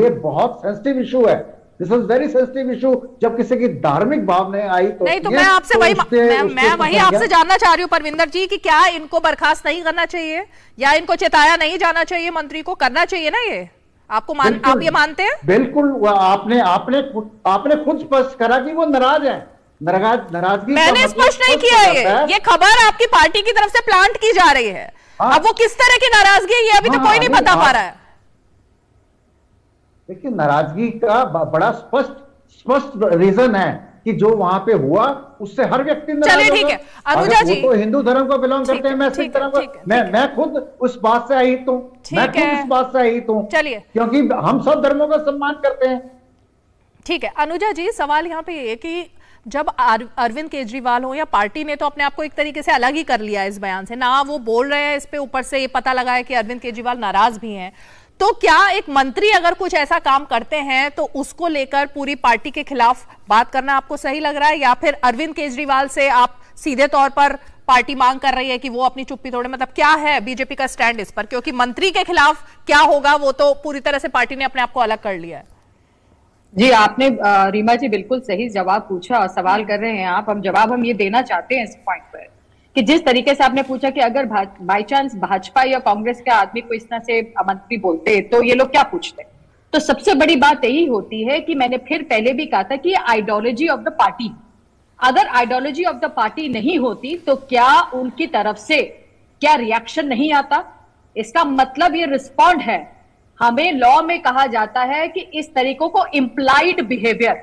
ये बहुत सेंसिटिव इशू है। This is very sensitive issue. जब किसी की धार्मिक भावनाएं आई तो नहीं, तो मैं आपसे वही आपसे जानना चाह रही हूँ परविंदर जी कि क्या इनको बर्खास्त नहीं करना चाहिए या इनको चेताया नहीं जाना चाहिए? मंत्री को करना चाहिए ना ये? आप ये मानते हैं? बिल्कुल। आपने खुद स्पष्ट करा कि वो नाराज है। नाराजगी मैंने स्पष्ट नहीं किया ये खबर आपकी पार्टी की तरफ से प्लांट की जा रही है। अब वो किस तरह की नाराजगी है ये अभी तो कोई नहीं बता पा रहा है। देखिए, नाराजगी का बड़ा स्पष्ट रीजन है कि जो वहां पे हुआ उससे हर व्यक्ति चलिए ठीक है अनुजा जी, वो तो हिंदू धर्म को बिलोंग करते हैं, मैं सिख धर्म को, मैं खुद उस बात से अहित हूं, मैं खुद उस बात से अहित हूं, चलिए, क्योंकि हम सब धर्मों का सम्मान करते हैं। ठीक है अनुजा जी, सवाल यहाँ पे ये कि जब अरविंद केजरीवाल हो या पार्टी ने तो अपने आप को एक तरीके से अलग ही कर लिया इस बयान से, ना वो बोल रहे हैं इस पे, ऊपर से ये पता लगा है कि अरविंद केजरीवाल नाराज भी हैं, तो क्या एक मंत्री अगर कुछ ऐसा काम करते हैं तो उसको लेकर पूरी पार्टी के खिलाफ बात करना आपको सही लग रहा है, या फिर अरविंद केजरीवाल से आप सीधे तौर पर पार्टी मांग कर रही है कि वो अपनी चुप्पी तोड़े? मतलब क्या है बीजेपी का स्टैंड इस पर, क्योंकि मंत्री के खिलाफ क्या होगा वो तो पूरी तरह से पार्टी ने अपने आप को अलग कर लिया है। जी, आपने रीमा जी बिल्कुल सही जवाब पूछा और सवाल कर रहे हैं आप, हम जवाब हम ये देना चाहते हैं इस पॉइंट पर कि जिस तरीके से आपने पूछा कि अगर बाई चांस भाजपा या कांग्रेस के आदमी को इस तरह से मंत्री बोलते तो ये लोग क्या पूछते, तो सबसे बड़ी बात यही होती है कि मैंने फिर पहले भी कहा था कि आइडियोलॉजी ऑफ द पार्टी, अगर आइडियोलॉजी ऑफ द पार्टी नहीं होती तो क्या उनकी तरफ से क्या रिएक्शन नहीं आता? इसका मतलब ये रिस्पॉन्ड है। हमें लॉ में कहा जाता है कि इस तरीकों को इम्प्लाइड बिहेवियर,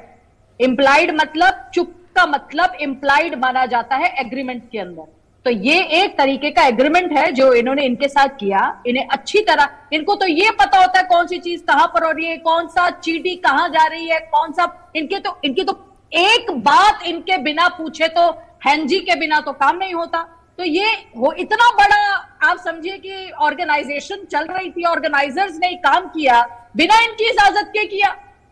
इम्प्लाइड मतलब चुप का मतलब इम्प्लाइड माना जाता है एग्रीमेंट के अंदर, तो ये एक तरीके का एग्रीमेंट है जो इन्होंने इनके साथ किया। इन्हें अच्छी तरह, इनको तो ये पता होता है कौन सी चीज कहां पर हो रही है, कौन सा चीटी कहां जा रही है, कौन सा, इनकी तो एक बात इनके बिना पूछे तो हैंजी के बिना तो काम नहीं होता। तो ये वो इतना बड़ा आप समझिए कि ऑर्गेनाइजेशन चल रही थी, ऑर्गेनाइजर्स ने काम किया बिना इनकी इजाजत के किया,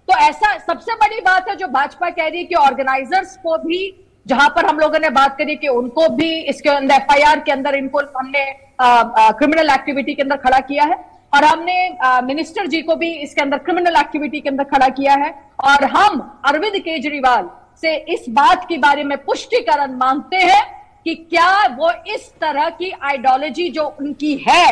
तो ऐसा सबसे बड़ी बात है जो भाजपा कह रही है कि ऑर्गेनाइजर्स को भी, जहां पर हम लोगों ने बात करी कि उनको भी इसके अंदर एफआईआर के अंदर इनको हमने क्रिमिनल एक्टिविटी के अंदर खड़ा किया है, और हमने मिनिस्टर जी को भी इसके अंदर क्रिमिनल एक्टिविटी के अंदर खड़ा किया है, और हम अरविंद केजरीवाल से इस बात के बारे में पुष्टिकरण मांगते हैं कि क्या वो इस तरह की आइडियोलॉजी जो उनकी है,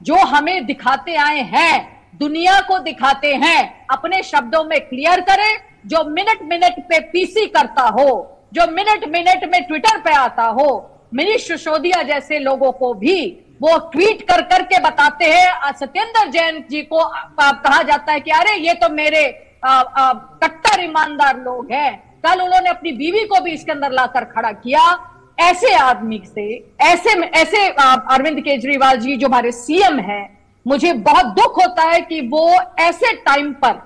जो हमें दिखाते आए हैं, दुनिया को दिखाते हैं, अपने शब्दों में क्लियर करें। जो मिनट मिनट पे पीसी करता हो, जो मिनट मिनट में ट्विटर पे आता हो, मनीष सिसोदिया जैसे लोगों को भी वो ट्वीट कर करके बताते हैं। सत्येंद्र जैन जी को कहा जाता है कि अरे ये तो मेरे कट्टर ईमानदार लोग हैं, कल उन्होंने अपनी बीवी को भी इसके अंदर लाकर खड़ा किया। ऐसे आदमी से, ऐसे अरविंद केजरीवाल जी जो हमारे सीएम हैं, मुझे बहुत दुख होता है कि वो ऐसे टाइम पर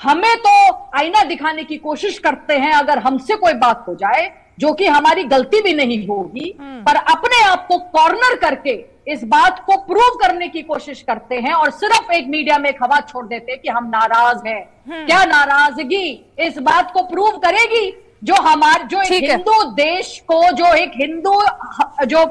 हमें तो आईना दिखाने की कोशिश करते हैं अगर हमसे कोई बात हो जाए, जो कि हमारी गलती भी नहीं होगी, पर अपने आप को कॉर्नर करके इस बात को प्रूव करने की कोशिश करते हैं और सिर्फ एक मीडिया में खबर छोड़ देते हैं कि हम नाराज हैं। क्या नाराजगी इस बात को प्रूव करेगी जो एक हिंदू देश को, जो एक हिंदू जो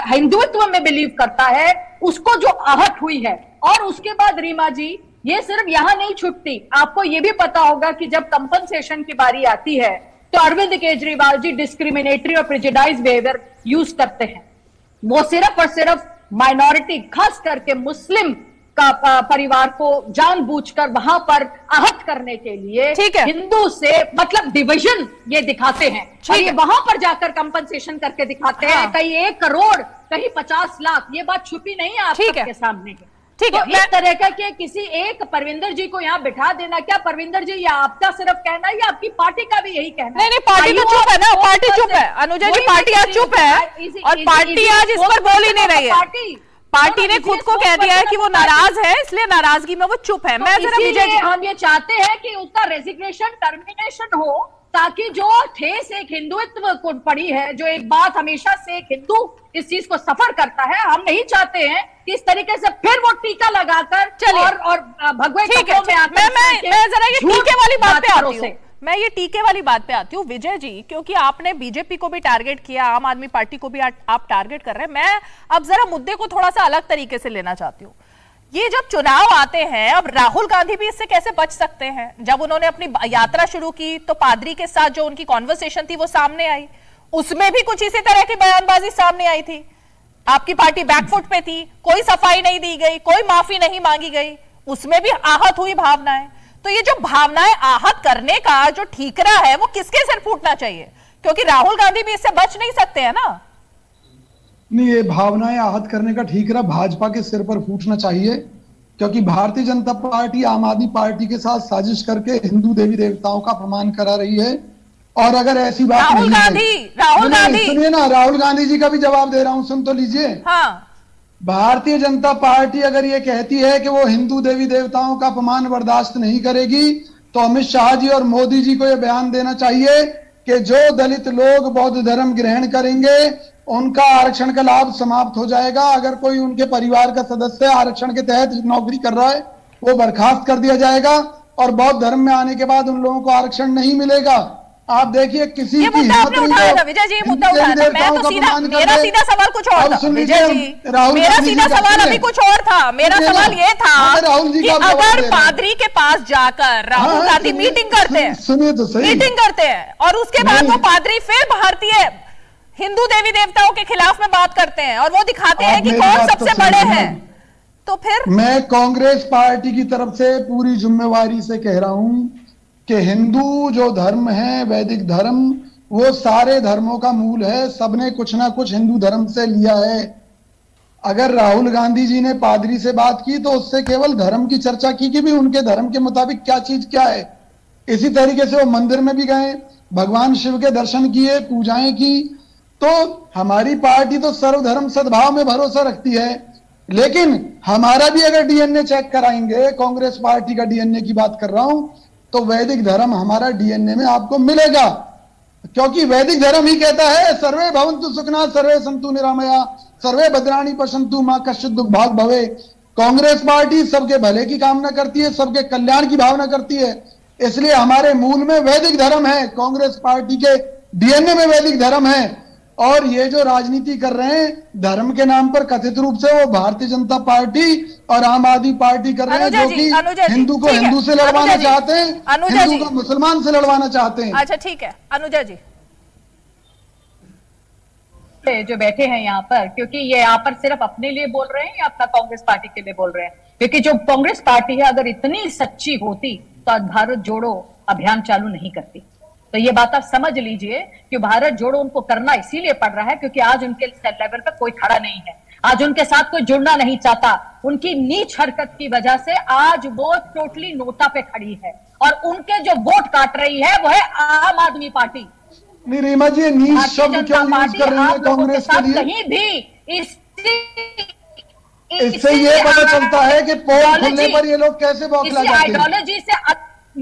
हिंदुत्व में बिलीव करता है, उसको जो आहट हुई है। और उसके बाद रीमा जी, ये सिर्फ यहां नहीं छुटती, आपको ये भी पता होगा कि जब कंपनसेशन की बारी आती है तो अरविंद केजरीवाल जी डिस्क्रिमिनेटरी और प्रेजुडाइज बिहेवियर यूज करते हैं। वो सिर्फ और सिर्फ माइनॉरिटी, खास करके मुस्लिम का परिवार को जानबूझकर वहां पर आहत करने के लिए हिंदू से मतलब डिवीजन ये दिखाते हैं, और ये वहां पर जाकर कंपनसेशन करके दिखाते हैं, कहीं 1 करोड़, कहीं 50 लाख। ये बात छुपी नहीं है आप सबके सामने। ठीक है, इस तरह का कि किसी एक परविंदर जी को यहाँ बिठा देना, क्या परविंदर जी या आपका सिर्फ कहना है या आपकी पार्टी का भी यही कहना है? नहीं, पार्टी तो चुप है ना, पार्टी चुप है अनुजा जी, पार्टी आज चुप है और पार्टी आज इस पर बोल ही नहीं रही है। पार्टी ने खुद को कह दिया है कि वो नाराज है, इसलिए नाराजगी में वो चुप है। मैं जरा विजय, हम ये चाहते हैं कि उसका रेजिग्नेशन, टर्मिनेशन हो, ताकि जो ठेस एक हिंदुत्व को पड़ी है, जो एक बात हमेशा से एक हिंदू इस चीज को सफर करता है, हम नहीं चाहते हैं कि इस तरीके से फिर वो टीका लगाकर और भगवे कपड़ों में आकर। मैं जरा ये टीके वाली बात पे आती हूँ, मैं ये टीके वाली बात पे आती हूँ विजय जी, क्योंकि आपने बीजेपी को भी टारगेट किया, आम आदमी पार्टी को भी आप टारगेट कर रहे हैं। मैं अब जरा मुद्दे को थोड़ा सा अलग तरीके से लेना चाहती हूँ। ये जब चुनाव आते हैं, अब राहुल गांधी भी इससे कैसे बच सकते हैं? जब उन्होंने अपनी यात्रा शुरू की तो पादरी के साथ जो उनकी कॉन्वर्सेशन थी वो सामने आई, उसमें भी कुछ इसी तरह की बयानबाजी सामने आई थी। आपकी पार्टी बैकफुट पे थी, कोई सफाई नहीं दी गई, कोई माफी नहीं मांगी गई, उसमें भी आहत हुई भावनाएं। तो ये जो भावनाएं आहत करने का जो ठीकरा है वो किसके सिर फूटना चाहिए? क्योंकि राहुल गांधी भी इससे बच नहीं सकते हैं ना। नहीं, ये भावनाएं आहत करने का ठीकरा भाजपा के सिर पर फूटना चाहिए, क्योंकि भारतीय जनता पार्टी आम आदमी पार्टी के साथ साजिश करके हिंदू देवी देवताओं का अपमान करा रही है। और अगर ऐसी बात राहुल गांधी सुनिए ना, राहुल गांधी जी का भी जवाब दे रहा हूं, सुन तो लीजिए। हाँ। भारतीय जनता पार्टी अगर ये कहती है कि वो हिंदू देवी देवताओं का अपमान बर्दाश्त नहीं करेगी, तो अमित शाह जी और मोदी जी को यह बयान देना चाहिए कि जो दलित लोग बौद्ध धर्म ग्रहण करेंगे उनका आरक्षण का लाभ समाप्त हो जाएगा। अगर कोई उनके परिवार का सदस्य आरक्षण के तहत नौकरी कर रहा है वो बर्खास्त कर दिया जाएगा और बौद्ध धर्म में आने के बाद उन लोगों को आरक्षण नहीं मिलेगा। आप देखिए किसी की मुद्दा आपने उठाया था विजय जी, मुद्दा उठाया था। मैं तो सीधा, मेरा सीधा सवाल कुछ और था विजय जी, मेरा सीधा सवाल अभी कुछ और था। मेरा सवाल ये था कि अगर पादरी के पास जाकर राहुल गांधी मीटिंग करते हैं, सुनिए तो सही, मीटिंग करते हैं और उसके बाद वो पादरी फिर भारतीय हिंदू देवी देवताओं के खिलाफ में बात करते हैं और वो दिखाते हैं कि कौन सबसे बड़े हैं, तो फिर मैं कांग्रेस पार्टी की तरफ से पूरी जिम्मेवारी से कह रहा हूं कि हिंदू जो धर्म है, वैदिक धर्म, वो सारे धर्मों का मूल है। सबने कुछ ना कुछ हिंदू धर्म से लिया है। अगर राहुल गांधी जी ने पादरी से बात की तो उससे केवल धर्म की चर्चा की कि भी उनके धर्म के मुताबिक क्या चीज क्या है। इसी तरीके से वो मंदिर में भी गए, भगवान शिव के दर्शन किए, पूजाएं की। तो हमारी पार्टी तो सर्वधर्म सद्भाव में भरोसा रखती है, लेकिन हमारा भी अगर डीएनए चेक कराएंगे, कांग्रेस पार्टी का डीएनए की बात कर रहा हूं, तो वैदिक धर्म हमारा डीएनए में आपको मिलेगा। क्योंकि वैदिक धर्म ही कहता है सर्वे भवन्तु सुखिनः सर्वे सन्तु निरामया सर्वे भद्राणि पश्यन्तु मा कश्चित् दुर्भाग् भवे। कांग्रेस पार्टी सबके भले की कामना करती है, सबके कल्याण की भावना करती है, इसलिए हमारे मूल में वैदिक धर्म है। कांग्रेस पार्टी के डीएनए में वैदिक धर्म है। और ये जो राजनीति कर रहे हैं धर्म के नाम पर, कथित रूप से वो भारतीय जनता पार्टी और आम आदमी पार्टी कर रहे हैं, जो कि हिंदू को हिंदू से लड़वाना चाहते हैं, हिंदू को मुसलमान से लड़वाना चाहते हैं। अच्छा ठीक है अनुजा जी, जो बैठे हैं यहाँ पर, क्योंकि ये यहाँ पर सिर्फ अपने लिए बोल रहे हैं या अपना कांग्रेस पार्टी के लिए बोल रहे हैं? क्योंकि जो कांग्रेस पार्टी है अगर इतनी सच्ची होती तो आज भारत जोड़ो अभियान चालू नहीं करती। तो ये बात आप समझ लीजिए कि भारत जोड़ो उनको करना इसीलिए पड़ रहा है क्योंकि आज उनके लेवल पर कोई खड़ा नहीं है, आज उनके साथ कोई जुड़ना नहीं चाहता। उनकी नीच हरकत की वजह से आज वो टोटली नोटा पे खड़ी है और उनके जो वोट काट रही है वो है आम आदमी पार्टी। नहीं रीमा जी, नीच शब्द क्यों यूज कर रही है कांग्रेस के लिए? कहीं भी इससे ये पता चलता है कि पोल खुलने पर ये लोग कैसे बौखला जाते हैं। आइडियोलॉजी से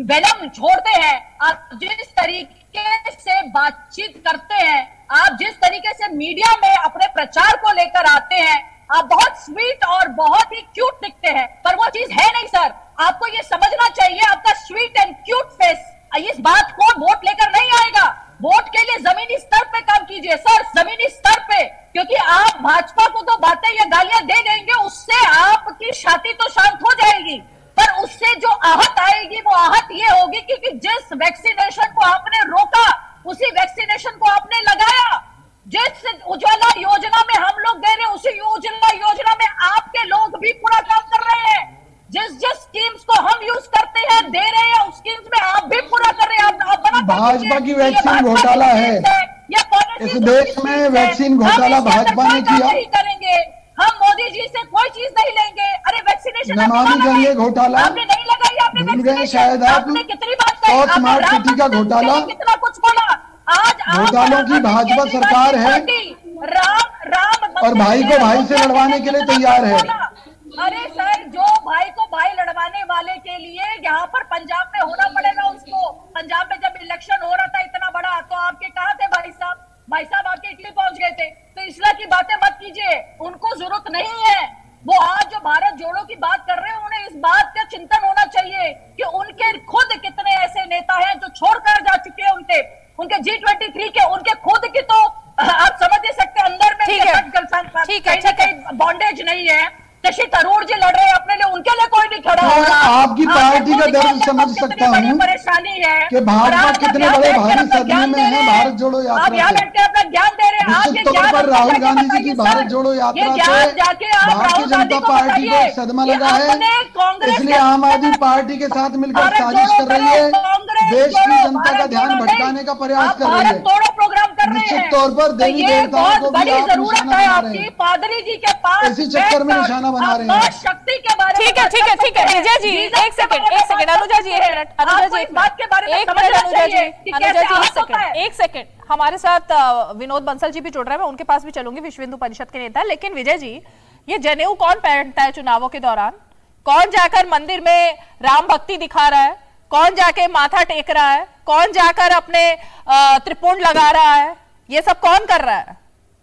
वेलम छोड़ते हैं। आप जिस तरीके से बातचीत करते हैं, आप जिस तरीके से मीडिया में अपने प्रचार को लेकर आते हैं, आप बहुत स्वीट और बहुत ही क्यूट दिखते हैं, पर वो चीज है नहीं सर। आपको ये समझना चाहिए, आपका स्वीट एंड क्यूट फेस इस बात को वोट लेकर नहीं आएगा। वोट के लिए जमीनी स्तर पे काम कीजिए सर, जमीनी स्तर पे, क्योंकि आप भाजपा को तो बातें या गालियां दे देंगे, उससे आपकी छाती तो शांत हो जाएगी, पर उससे जो आहत आएगी वो आहत ये होगी कि जिस वैक्सीनेशन को आपने रोका उसी वैक्सीनेशन को आपने लगाया। जिस उज्ज्वला योजना में हम लोग दे रहे हैं उसी उज्ज्वला योजना में आपके लोग भी पूरा काम कर रहे हैं। जिस स्कीम्स को हम यूज करते हैं दे रहे हैं उस स्कीम्स में आप भी पूरा कर रहे हैं। भाजपा की वैक्सीन घोटाला है, इस देश में वैक्सीन घोटाला भाजपा ने किया। करेंगे हम मोदी जी से कोई चीज नहीं लेंगे। अरे वैक्सीनेशन नमामि गंगे घोटाला आपने नहीं लगाई, आपने भूल गए शायद आप। कितनी बात कही, स्मार्ट सिटी का घोटाला, कितना कुछ बोला। आज घोटालों की भाजपा सरकार है राम और भाई को भाई से लड़वाने के लिए तैयार है। अरे सर, जो भाई को भाई लड़वाने वाले के लिए यहाँ पर पंजाब में होना पड़ेगा उसको। पंजाब में जब इलेक्शन हो रहा था इतना बड़ा, तो आपके कहाँ थे भाई साहब? भाई साहब आपके इटली पहुंच गए थे। तो इसलिए की बातें मत कीजिए, उनको जरूरत नहीं है। वो आज जो भारत जोड़ो की बात कर रहे हैं, उन्हें इस बात का चिंतन होना चाहिए कि उनके खुद कितने ऐसे नेता हैं जो छोड़कर जा चुके हैं। उनके G23 के, उनके खुद की तो आप समझ नहीं सकते अंदर में कहीं बॉन्डेज नहीं है। शशि थरूर जी लड़ रहे हैं अपने लिए, उनके लिए कोई नहीं खड़ा होगा। आपकी पार्टी का दर्द समझ सकता हूँ परेशानी है कि भाजपा कितने बड़े भारी सदमे में है भारत जोड़ो यात्रा से। अपना ज्ञान दे रहे हैं। निश्चित तौर पर राहुल गांधी जी की भारत जोड़ो यात्रा से भारतीय जनता पार्टी को एक सदमा लगा है, इसलिए आम आदमी पार्टी के साथ मिलकर साजिश कर रही है, देश की जनता का ध्यान भटकाने का प्रयास कर रही है। तोड़ो प्रोग्राम कर रहे हैं। निश्चित तौर पर देवी देवताओं को बड़ी जरूरत है आपकी पादरी जी के पास इसी चक्कर में निशाना बना रहे हैं। शक्ति के बारे में ठीक है विजय जी, एक सेकंड अनुजा जी, इस बात के बारे में एक सेकंड हमारे साथ विनोद बंसल जी भी जुड़ रहे हैं, मैं उनके पास भी चलूंगी, विश्व हिंदू परिषद के नेता। लेकिन विजय जी, ये जनेऊ कौन पहनता है चुनावों के दौरान? कौन जाकर मंदिर में राम भक्ति दिखा रहा है? कौन जाके माथा टेक रहा है? कौन जाकर अपने त्रिपुंड लगा रहा है? ये सब कौन कर रहा है?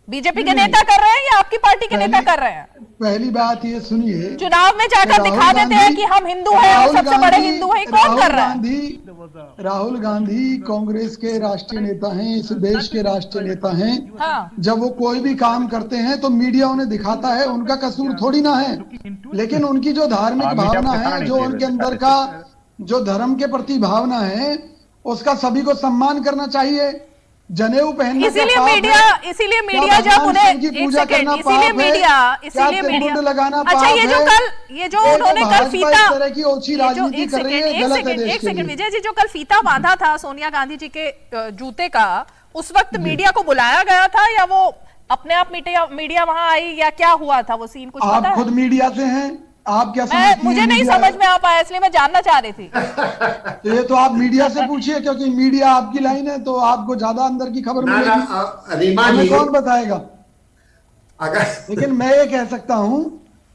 बीजेपी के नेता कर रहे हैं या आपकी पार्टी के नेता कर रहे हैं? पहली बात ये सुनिए, चुनाव में जाकर दिखा देते हैं कि हम हिंदू हैं और सबसे बड़े हिंदू हैं, कौन कर रहा है? राहुल गांधी कांग्रेस के राष्ट्रीय नेता हैं, इस देश के राष्ट्रीय नेता हैं। हाँ। जब वो कोई भी काम करते हैं तो मीडिया उन्हें दिखाता है, उनका कसूर थोड़ी ना है। लेकिन उनकी जो धार्मिक भावना है, जो उनके अंदर का जो धर्म के प्रति भावना है, उसका सभी को सम्मान करना चाहिए। जनेऊ पहनने इसीलिए मीडिया जब उन्हें लगाना, अच्छा ये जो उन्होंने कल फीता, तरह की ओछी राजनीति कर रही है, गलत है। एक सेकंड विजय जी, जो कल फीता बांधा था सोनिया गांधी जी के जूते का, उस वक्त मीडिया को बुलाया गया था या वो अपने आप मीडिया वहां आई, या क्या हुआ था वो सीन? कुछ पता है? आप खुद मीडिया से हैं, आप क्या समझती हैं? मुझे नहीं समझ में आ पाया, इसलिए मैं जानना चाह रही थी। तो ये तो आप मीडिया से पूछिए, क्योंकि मीडिया आपकी लाइन है, तो आपको ज्यादा अंदर की खबर मिलेगी, हमें कौन बताएगा? लेकिन मैं ये कह सकता हूं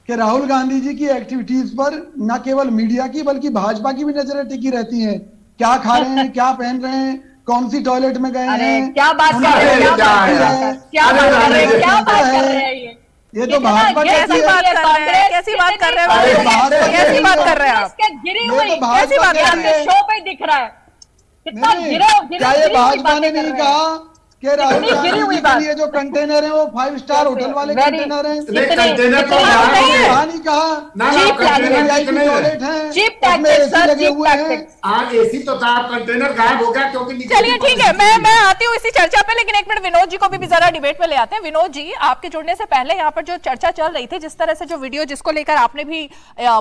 कि राहुल गांधी जी की एक्टिविटीज पर न केवल मीडिया की बल्कि भाजपा की भी नजरें टिकी रहती हैं। क्या खा रहे हैं, क्या पहन रहे हैं, कौन सी टॉयलेट में गए हैं, क्या बात कर रहे हैं, ये तो भाजपा कैसी बात कर रहे हैं? कैसी बात कर रहे हैं आप? गिरी हुई कैसी बात कर रहे हैं? शो पे दिख रहा है कितना क्या ये भाजपा ने नहीं कहा कि राहुल गांधी के लिए जो कंटेनर है वो 5 स्टार होटल वाले कंटेनर हैं? एसी तो था, कंटेनर गायब हो गया क्योंकि। चलिए ठीक है, मैं आती हूँ इसी चर्चा पे, लेकिन एक मिनट विनोद जी को भी जरा डिबेट पे ले आते हैं। विनोद जी, आपके जुड़ने से पहले यहाँ पर जो चर्चा चल रही थी, जिस तरह से जो वीडियो जिसको लेकर आपने भी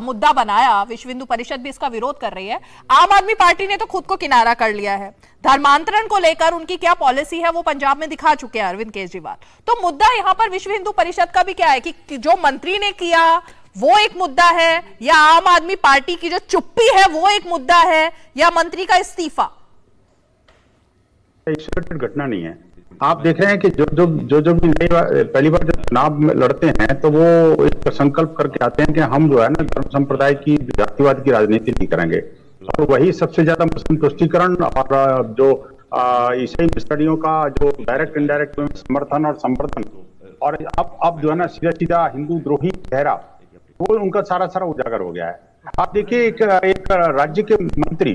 मुद्दा बनाया, विश्व हिंदू परिषद भी इसका विरोध कर रही है। आम आदमी पार्टी ने तो खुद को किनारा कर लिया है, धर्मांतरण को लेकर उनकी क्या पॉलिसी है वो पंजाब में दिखा चुके हैं अरविंद केजरीवाल। तो मुद्दा यहाँ पर विश्व हिंदू परिषद का भी क्या है कि जो मंत्री ने किया वो एक मुद्दा है, या आम आदमी पार्टी की जो चुप्पी है वो एक मुद्दा है, या मंत्री का इस्तीफा? घटना नहीं है। आप देख रहे हैं कि जो भी पहली बार जब चुनाव लड़ते हैं तो वो एक संकल्प करके आते हैं कि हम जो है ना धर्म संप्रदाय की, जातिवाद की राजनीति नहीं करेंगे। और वही सबसे ज्यादा मुस्लिम तुष्टीकरण और जो ईसाई मिशनरियों का जो डायरेक्ट इनडायरेक्ट समर्थन और संवर्धन, और अब जो है ना सीधा हिंदू द्रोही चेहरा, वो उनका सारा उजागर हो गया है। आप देखिए एक राज्य के मंत्री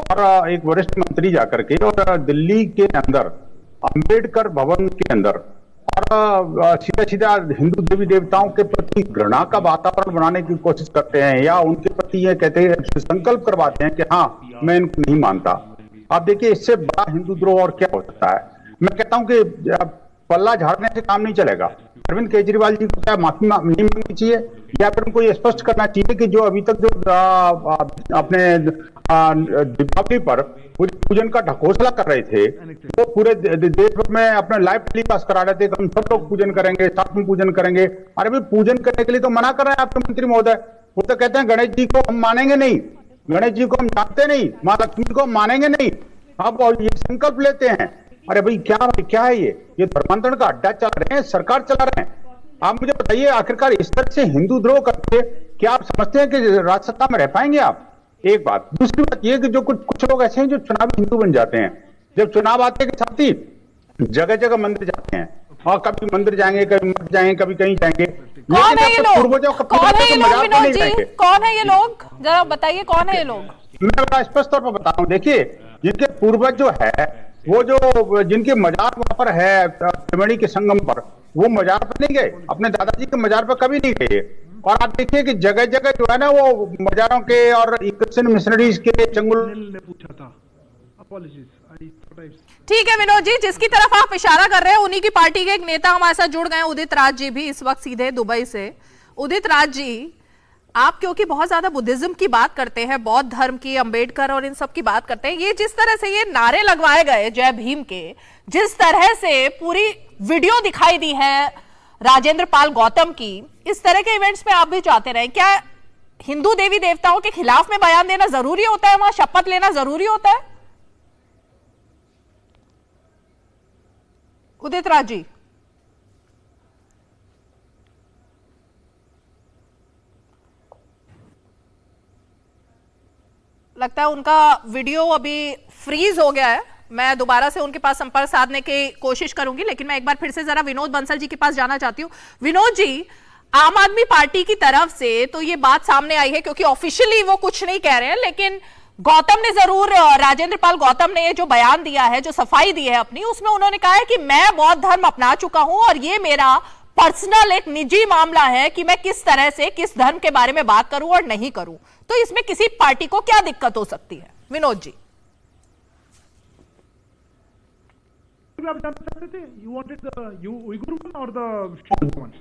और एक वरिष्ठ मंत्री जाकर के और दिल्ली के अंदर अंबेडकर भवन के अंदर और सीधा हिंदू देवी देवताओं के प्रति घृणा का वातावरण बनाने की कोशिश करते हैं, या उनके प्रति ये कहते हैं, संकल्प करवाते हैं कि हाँ मैं इनको नहीं मानता। आप देखिए इससे बड़ा हिंदू द्रोह और क्या हो सकता है? मैं कहता हूं कि पल्ला झाड़ने से काम नहीं चलेगा। अरविंद केजरीवाल जी को क्या माफी नहीं मांगनी चाहिए, या फिर उनको ये स्पष्ट करना चाहिए कि जो अभी तक जो अपने दीपावली पर पूजन का ढकोसला कर रहे थे, वो पूरे देश भर में अपना लाइव टेलीकास्ट करा रहे थे कि हम सब लोग पूजन करेंगे, साथ में पूजन करेंगे। अरे भाई, पूजन करने के लिए तो मना कर रहे हैं आपके मंत्री महोदय। वो तो कहते हैं गणेश जी को हम मानेंगे नहीं, गणेश जी को हम जानते नहीं, माँ लक्ष्मी को हम मानेंगे नहीं। अब और ये संकल्प लेते हैं। अरे भाई क्या है ये धर्मांतरण का अड्डा चला रहे हैं, सरकार चला रहे हैं। आप मुझे बताइए, आखिरकार इस तरह से हिंदू द्रोह करके क्या आप समझते हैं कि राज सत्ता में रह पाएंगे आप? एक बात। दूसरी बात ये कि जो कुछ लोग ऐसे हैं जो चुनावी हिंदू बन जाते हैं। जब चुनाव आते के साथ ही जगह जगह मंदिर जाते हैं, और कभी मंदिर जाएंगे, कभी मठ जाएंगे, कभी कहीं जाएंगे। कौन है ये लोग? कौन है ये लोग विनोद जी? कौन है ये लोग? जरा बताइए कौन है ये लोग? मैं बड़ा स्पष्ट तौर पर बता रहा हूँ। देखिए, जिनके पूर्वज जो है, वो जो जिनके मजार वहां पर है त्रिवेणी के संगम पर, वो मजार पर नहीं गए, अपने दादाजी के मजार पर कभी नहीं गए। और आप देखिए कि जगह जगह जो है ना वो मजारों के और क्रिश्चियन मिशनरीज के चंगुल ने पूछा था। ठीक है विनोद जी, जिसकी तरफ आप इशारा कर रहे हैं उन्हीं की पार्टी के एक नेता हमारे साथ जुड़ गए, उदित राज जी भी इस वक्त सीधे दुबई से। उदित राज जी, आप क्योंकि बहुत ज्यादा बुद्धिज्म की बात करते हैं, बौद्ध धर्म की, अंबेडकर और इन सब की बात करते हैं, ये जिस तरह से ये नारे लगवाए गए जय भीम के, जिस तरह से पूरी वीडियो दिखाई दी है राजेंद्र पाल गौतम की, इस तरह के इवेंट्स में आप भी जाते रहे, क्या हिंदू देवी देवताओं के खिलाफ में बयान देना जरूरी होता है, वहां शपथ लेना जरूरी होता है? उदित राज जी, लगता है उनका वीडियो अभी फ्रीज हो गया है। मैं दोबारा से उनके पास संपर्क साधने की कोशिश करूंगी, लेकिन मैं एक बार फिर से जरा विनोद बंसल जी के पास जाना चाहती हूँ। विनोद जी, आम आदमी पार्टी की तरफ से तो ये बात सामने आई है, क्योंकि ऑफिशियली वो कुछ नहीं कह रहे हैं, लेकिन गौतम ने जरूर, राजेंद्र पाल गौतम ने ये जो बयान दिया है, जो सफाई दी है अपनी, उसमें उन्होंने कहा है कि मैं बौद्ध धर्म अपना चुका हूं और ये मेरा पर्सनल एक निजी मामला है कि मैं किस तरह से किस धर्म के बारे में बात करूं और नहीं करूं। तो इसमें किसी पार्टी को क्या दिक्कत हो सकती है? विनोद जी, आप जानना चाहते थे, you wanted the Uyghur one or the Shinto one?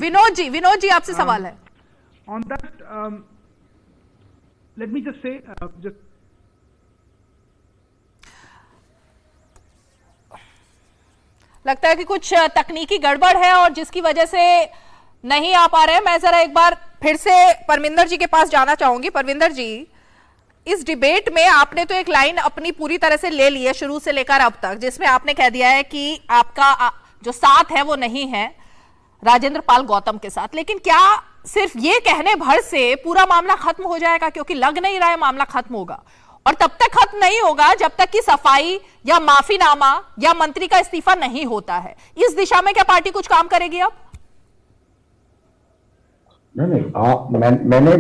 Vinod ji आपसे सवाल है। On that, let me just say, लगता है कि कुछ तकनीकी गड़बड़ है और जिसकी वजह से नहीं आ पा रहे हैं। मैं जरा एक बार फिर से परमिंदर जी के पास जाना चाहूंगी। परमिंदर जी, इस डिबेट में आपने तो एक लाइन अपनी पूरी तरह से ले ली है शुरू से लेकर अब तक, जिसमें आपने कह दिया है कि आपका जो साथ है वो नहीं है राजेंद्र पाल गौतम के साथ, लेकिन क्या सिर्फ ये कहने भर से पूरा मामला खत्म हो जाएगा? क्योंकि लग नहीं रहा है मामला खत्म होगा, और तब तक खत्म नहीं होगा जब तक कि सफाई या माफीनामा या मंत्री का इस्तीफा नहीं होता है। इस दिशा में क्या पार्टी कुछ काम करेगी अब? नहीं,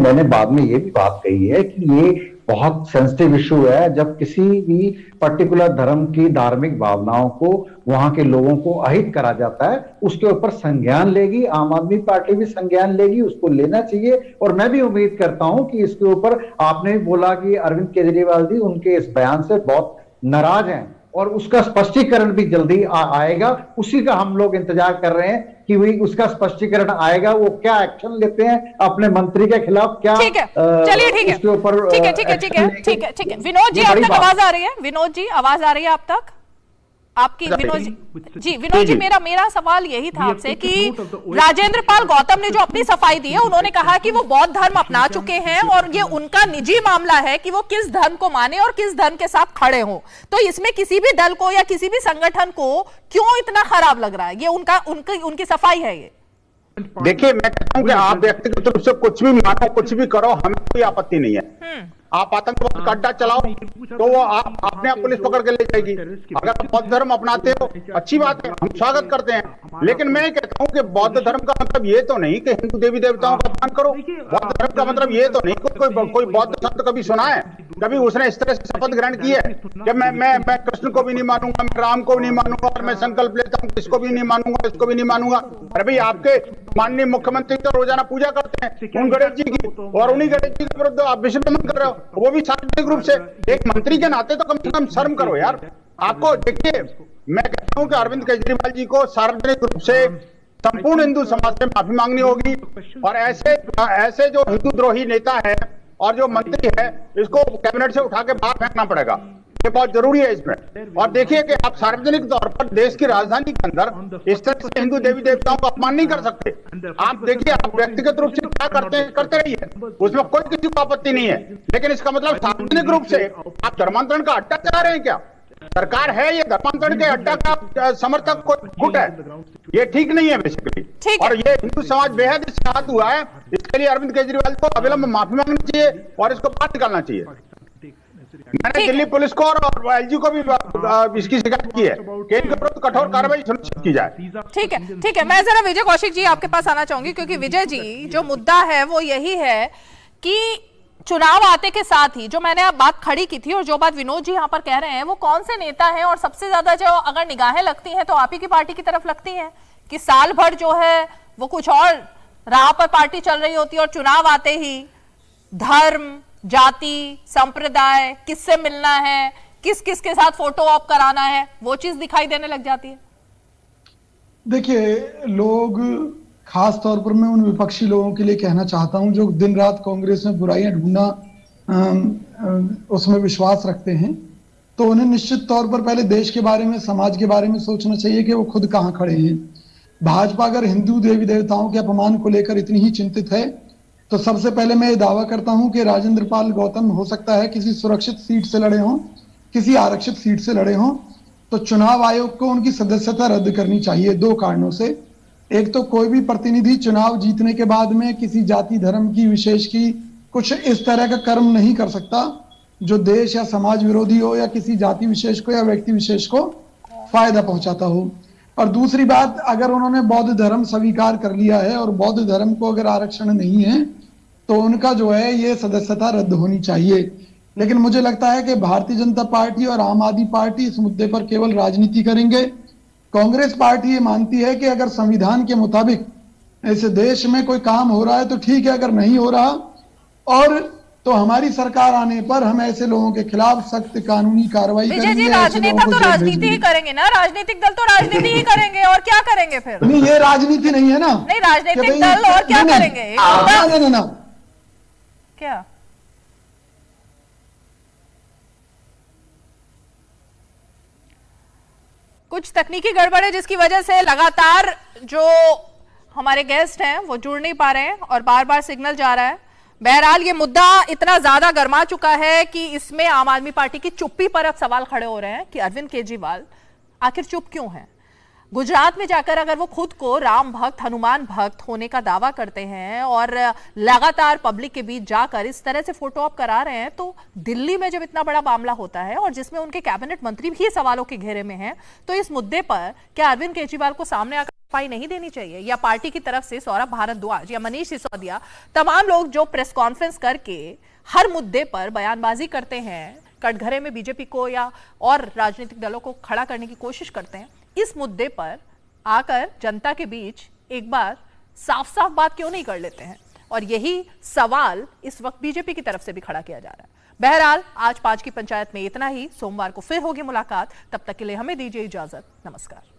मैंने बाद में ये भी बात कही है कि ये बहुत सेंसिटिव इशू है। जब किसी भी पर्टिकुलर धर्म की धार्मिक भावनाओं को वहां के लोगों को अहित करा जाता है, उसके ऊपर संज्ञान लेगी आम आदमी पार्टी भी, संज्ञान लेगी, उसको लेना चाहिए। और मैं भी उम्मीद करता हूं कि इसके ऊपर, आपने बोला कि अरविंद केजरीवाल जी उनके इस बयान से बहुत नाराज हैं और उसका स्पष्टीकरण भी जल्दी आएगा। उसी का हम लोग इंतजार कर रहे हैं कि वही उसका स्पष्टीकरण आएगा, वो क्या एक्शन लेते हैं अपने मंत्री के खिलाफ, क्या चलिए ठीक है, उसके ऊपर ठीक है। विनोद जी, आप तक आवाज आ रही है? विनोद जी, आवाज आ रही है आप तक आपकी? विनोद जी, मेरा सवाल यही था आपसे कि राजेंद्र पाल गौतम ने जो अपनी सफाई दी है, उन्होंने कहा कि वो बौद्ध धर्म अपना चुके हैं और ये उनका निजी मामला है कि वो किस धर्म को माने और किस धर्म के साथ खड़े हों। तो इसमें किसी भी दल को या किसी भी संगठन को क्यों इतना खराब लग रहा है? ये उनकी सफाई है। ये देखिए, मैं कहता हूं कि आप व्यक्तिगत रूप से कुछ भी मानो, कुछ भी करो, हमें कोई आपत्ति नहीं है। आप आतंकवाद का अड्डा चलाओ तो वो आप अपने आप पुलिस पकड़ के ले जाएगी। अगर आप बौद्ध धर्म अपनाते हो, अच्छी बात है, हम स्वागत करते हैं। लेकिन मैं कहता हूं कि बौद्ध धर्म का मतलब ये तो नहीं कि हिंदू देवी देवताओं का अपमान करो। बौद्ध धर्म का मतलब ये तो नहीं कि कोई बौद्ध संत कभी सुना है, कभी उसने इस तरह से शपथ ग्रहण की है कि मैं कृष्ण को भी नहीं मानूंगा, मैं राम को भी नहीं मानूंगा, और मैं संकल्प लेता हूँ इसको भी नहीं मानूंगा, इसको भी नहीं मानूंगा। अरे भाई, आपके माननीय मुख्यमंत्री तो रोजाना पूजा करते हैं उन गणेश जी की, और उन्हीं गणेश जी के विरुद्ध आप विषय नमन कर रहे हो, वो भी सार्वजनिक रूप से। एक मंत्री के नाते तो कम से कम शर्म करो यार। आपको देखिए, मैं कहता हूं कि अरविंद केजरीवाल जी को सार्वजनिक रूप से संपूर्ण हिंदू समाज से माफी मांगनी होगी, और ऐसे जो हिंदू द्रोही नेता है और जो मंत्री है, इसको कैबिनेट से उठा के बाहर फेंकना पड़ेगा। ये बहुत जरूरी है इसमें। और देखिए कि आप सार्वजनिक तौर पर देश की राजधानी के अंदर इस तरह से हिंदू देवी देवताओं का अपमान नहीं कर सकते। आप देखिए, आप व्यक्तिगत रूप से क्या करते हैं करते रहिए, उसमें कोई किसी को आपत्ति नहीं है। लेकिन इसका मतलब सार्वजनिक रूप से आप धर्मांतरण का अड्डा चला रहे हैं क्या? सरकार है ये धर्मांतरण के अड्डा का समर्थक गुट है, ये ठीक नहीं है बेसिकली। और ये हिंदू समाज बेहद इससे आहत हुआ है। इसके लिए अरविंद केजरीवाल को अविलंब माफी मांगनी चाहिए और इसको बाहर निकालना चाहिए। मैंने दिल्ली पुलिस को और एलजी को भी इसकी शिकायत की है कि इनके विरुद्ध कठोर कार्रवाई सुनिश्चित की जाए। ठीक है। मैं जरा विजय कौशिक जी आपके पास आना चाहूंगी, क्योंकि विजय जी, जो मुद्दा है वो यही है कि चुनाव आते के साथ ही जो मैंने अब बात खड़ी की थी और जो बात विनोद जी यहाँ पर कह रहे हैं, वो कौन से नेता हैं, और सबसे ज्यादा जो अगर निगाहें लगती हैं तो आप ही की पार्टी की तरफ लगती हैं कि साल भर जो है वो कुछ और राह पर पार्टी चल रही होती है, और चुनाव आते ही धर्म, जाति, संप्रदाय, किससे मिलना है, किस किस के साथ फोटो ऑप कराना है, वो चीज दिखाई देने लग जाती है। देखिए, लोग खास तौर पर मैं उन विपक्षी लोगों के लिए कहना चाहता हूं जो दिन रात कांग्रेस में बुराइयां ढूंढना उसमें विश्वास रखते हैं, तो उन्हें निश्चित तौर पर पहले देश के बारे में, समाज के बारे में सोचना चाहिए कि वो खुद कहां खड़े हैं। भाजपा अगर हिंदू देवी देवताओं के अपमान को लेकर इतनी ही चिंतित है तो सबसे पहले मैं ये दावा करता हूं कि राजेंद्र पाल गौतम हो सकता है किसी सुरक्षित सीट से लड़े हों, किसी आरक्षित सीट से लड़े हों, तो चुनाव आयोग को उनकी सदस्यता रद्द करनी चाहिए 2 कारणों से। एक तो कोई भी प्रतिनिधि चुनाव जीतने के बाद में किसी जाति धर्म की विशेष की कुछ इस तरह का कर्म नहीं कर सकता जो देश या समाज विरोधी हो या किसी जाति विशेष को या व्यक्ति विशेष को फायदा पहुंचाता हो। और दूसरी बात, अगर उन्होंने बौद्ध धर्म स्वीकार कर लिया है और बौद्ध धर्म को अगर आरक्षण नहीं है तो उनका जो है ये सदस्यता रद्द होनी चाहिए। लेकिन मुझे लगता है कि भारतीय जनता पार्टी और आम आदमी पार्टी इस मुद्दे पर केवल राजनीति करेंगे। कांग्रेस पार्टी ये मानती है कि अगर संविधान के मुताबिक इस देश में कोई काम हो रहा है तो ठीक है, अगर नहीं हो रहा और तो हमारी सरकार आने पर हम ऐसे लोगों के खिलाफ सख्त कानूनी कार्रवाई करेंगे। राजनेता तो राजनीति ही करेंगे ना, राजनीतिक दल तो राजनीति ही करेंगे, और क्या करेंगे फिर? नहीं, ये राजनीति नहीं है ना। नहीं, राजनीतिक दल और क्या करेंगे? ना क्या कुछ तकनीकी गड़बड़ है जिसकी वजह से लगातार जो हमारे गेस्ट हैं वो जुड़ नहीं पा रहे हैं और बार बार सिग्नल जा रहा है। बहरहाल ये मुद्दा इतना ज्यादा गर्मा चुका है कि इसमें आम आदमी पार्टी की चुप्पी पर अब सवाल खड़े हो रहे हैं कि अरविंद केजरीवाल आखिर चुप क्यों है। गुजरात में जाकर अगर वो खुद को राम भक्त, हनुमान भक्त होने का दावा करते हैं और लगातार पब्लिक के बीच जाकर इस तरह से फोटो ऑप करा रहे हैं, तो दिल्ली में जब इतना बड़ा मामला होता है और जिसमें उनके कैबिनेट मंत्री भी सवालों के घेरे में हैं, तो इस मुद्दे पर क्या अरविंद केजरीवाल को सामने आकर सफाई नहीं देनी चाहिए? या पार्टी की तरफ से सौरभ भारद्वाज या मनीष सिसोदिया, तमाम लोग जो प्रेस कॉन्फ्रेंस करके हर मुद्दे पर बयानबाजी करते हैं, कटघरे में बीजेपी को या और राजनीतिक दलों को खड़ा करने की कोशिश करते हैं, इस मुद्दे पर आकर जनता के बीच एक बार साफ साफ बात क्यों नहीं कर लेते हैं? और यही सवाल इस वक्त बीजेपी की तरफ से भी खड़ा किया जा रहा है। बहरहाल आज 5 की पंचायत में इतना ही। सोमवार को फिर होगी मुलाकात, तब तक के लिए हमें दीजिए इजाजत। नमस्कार।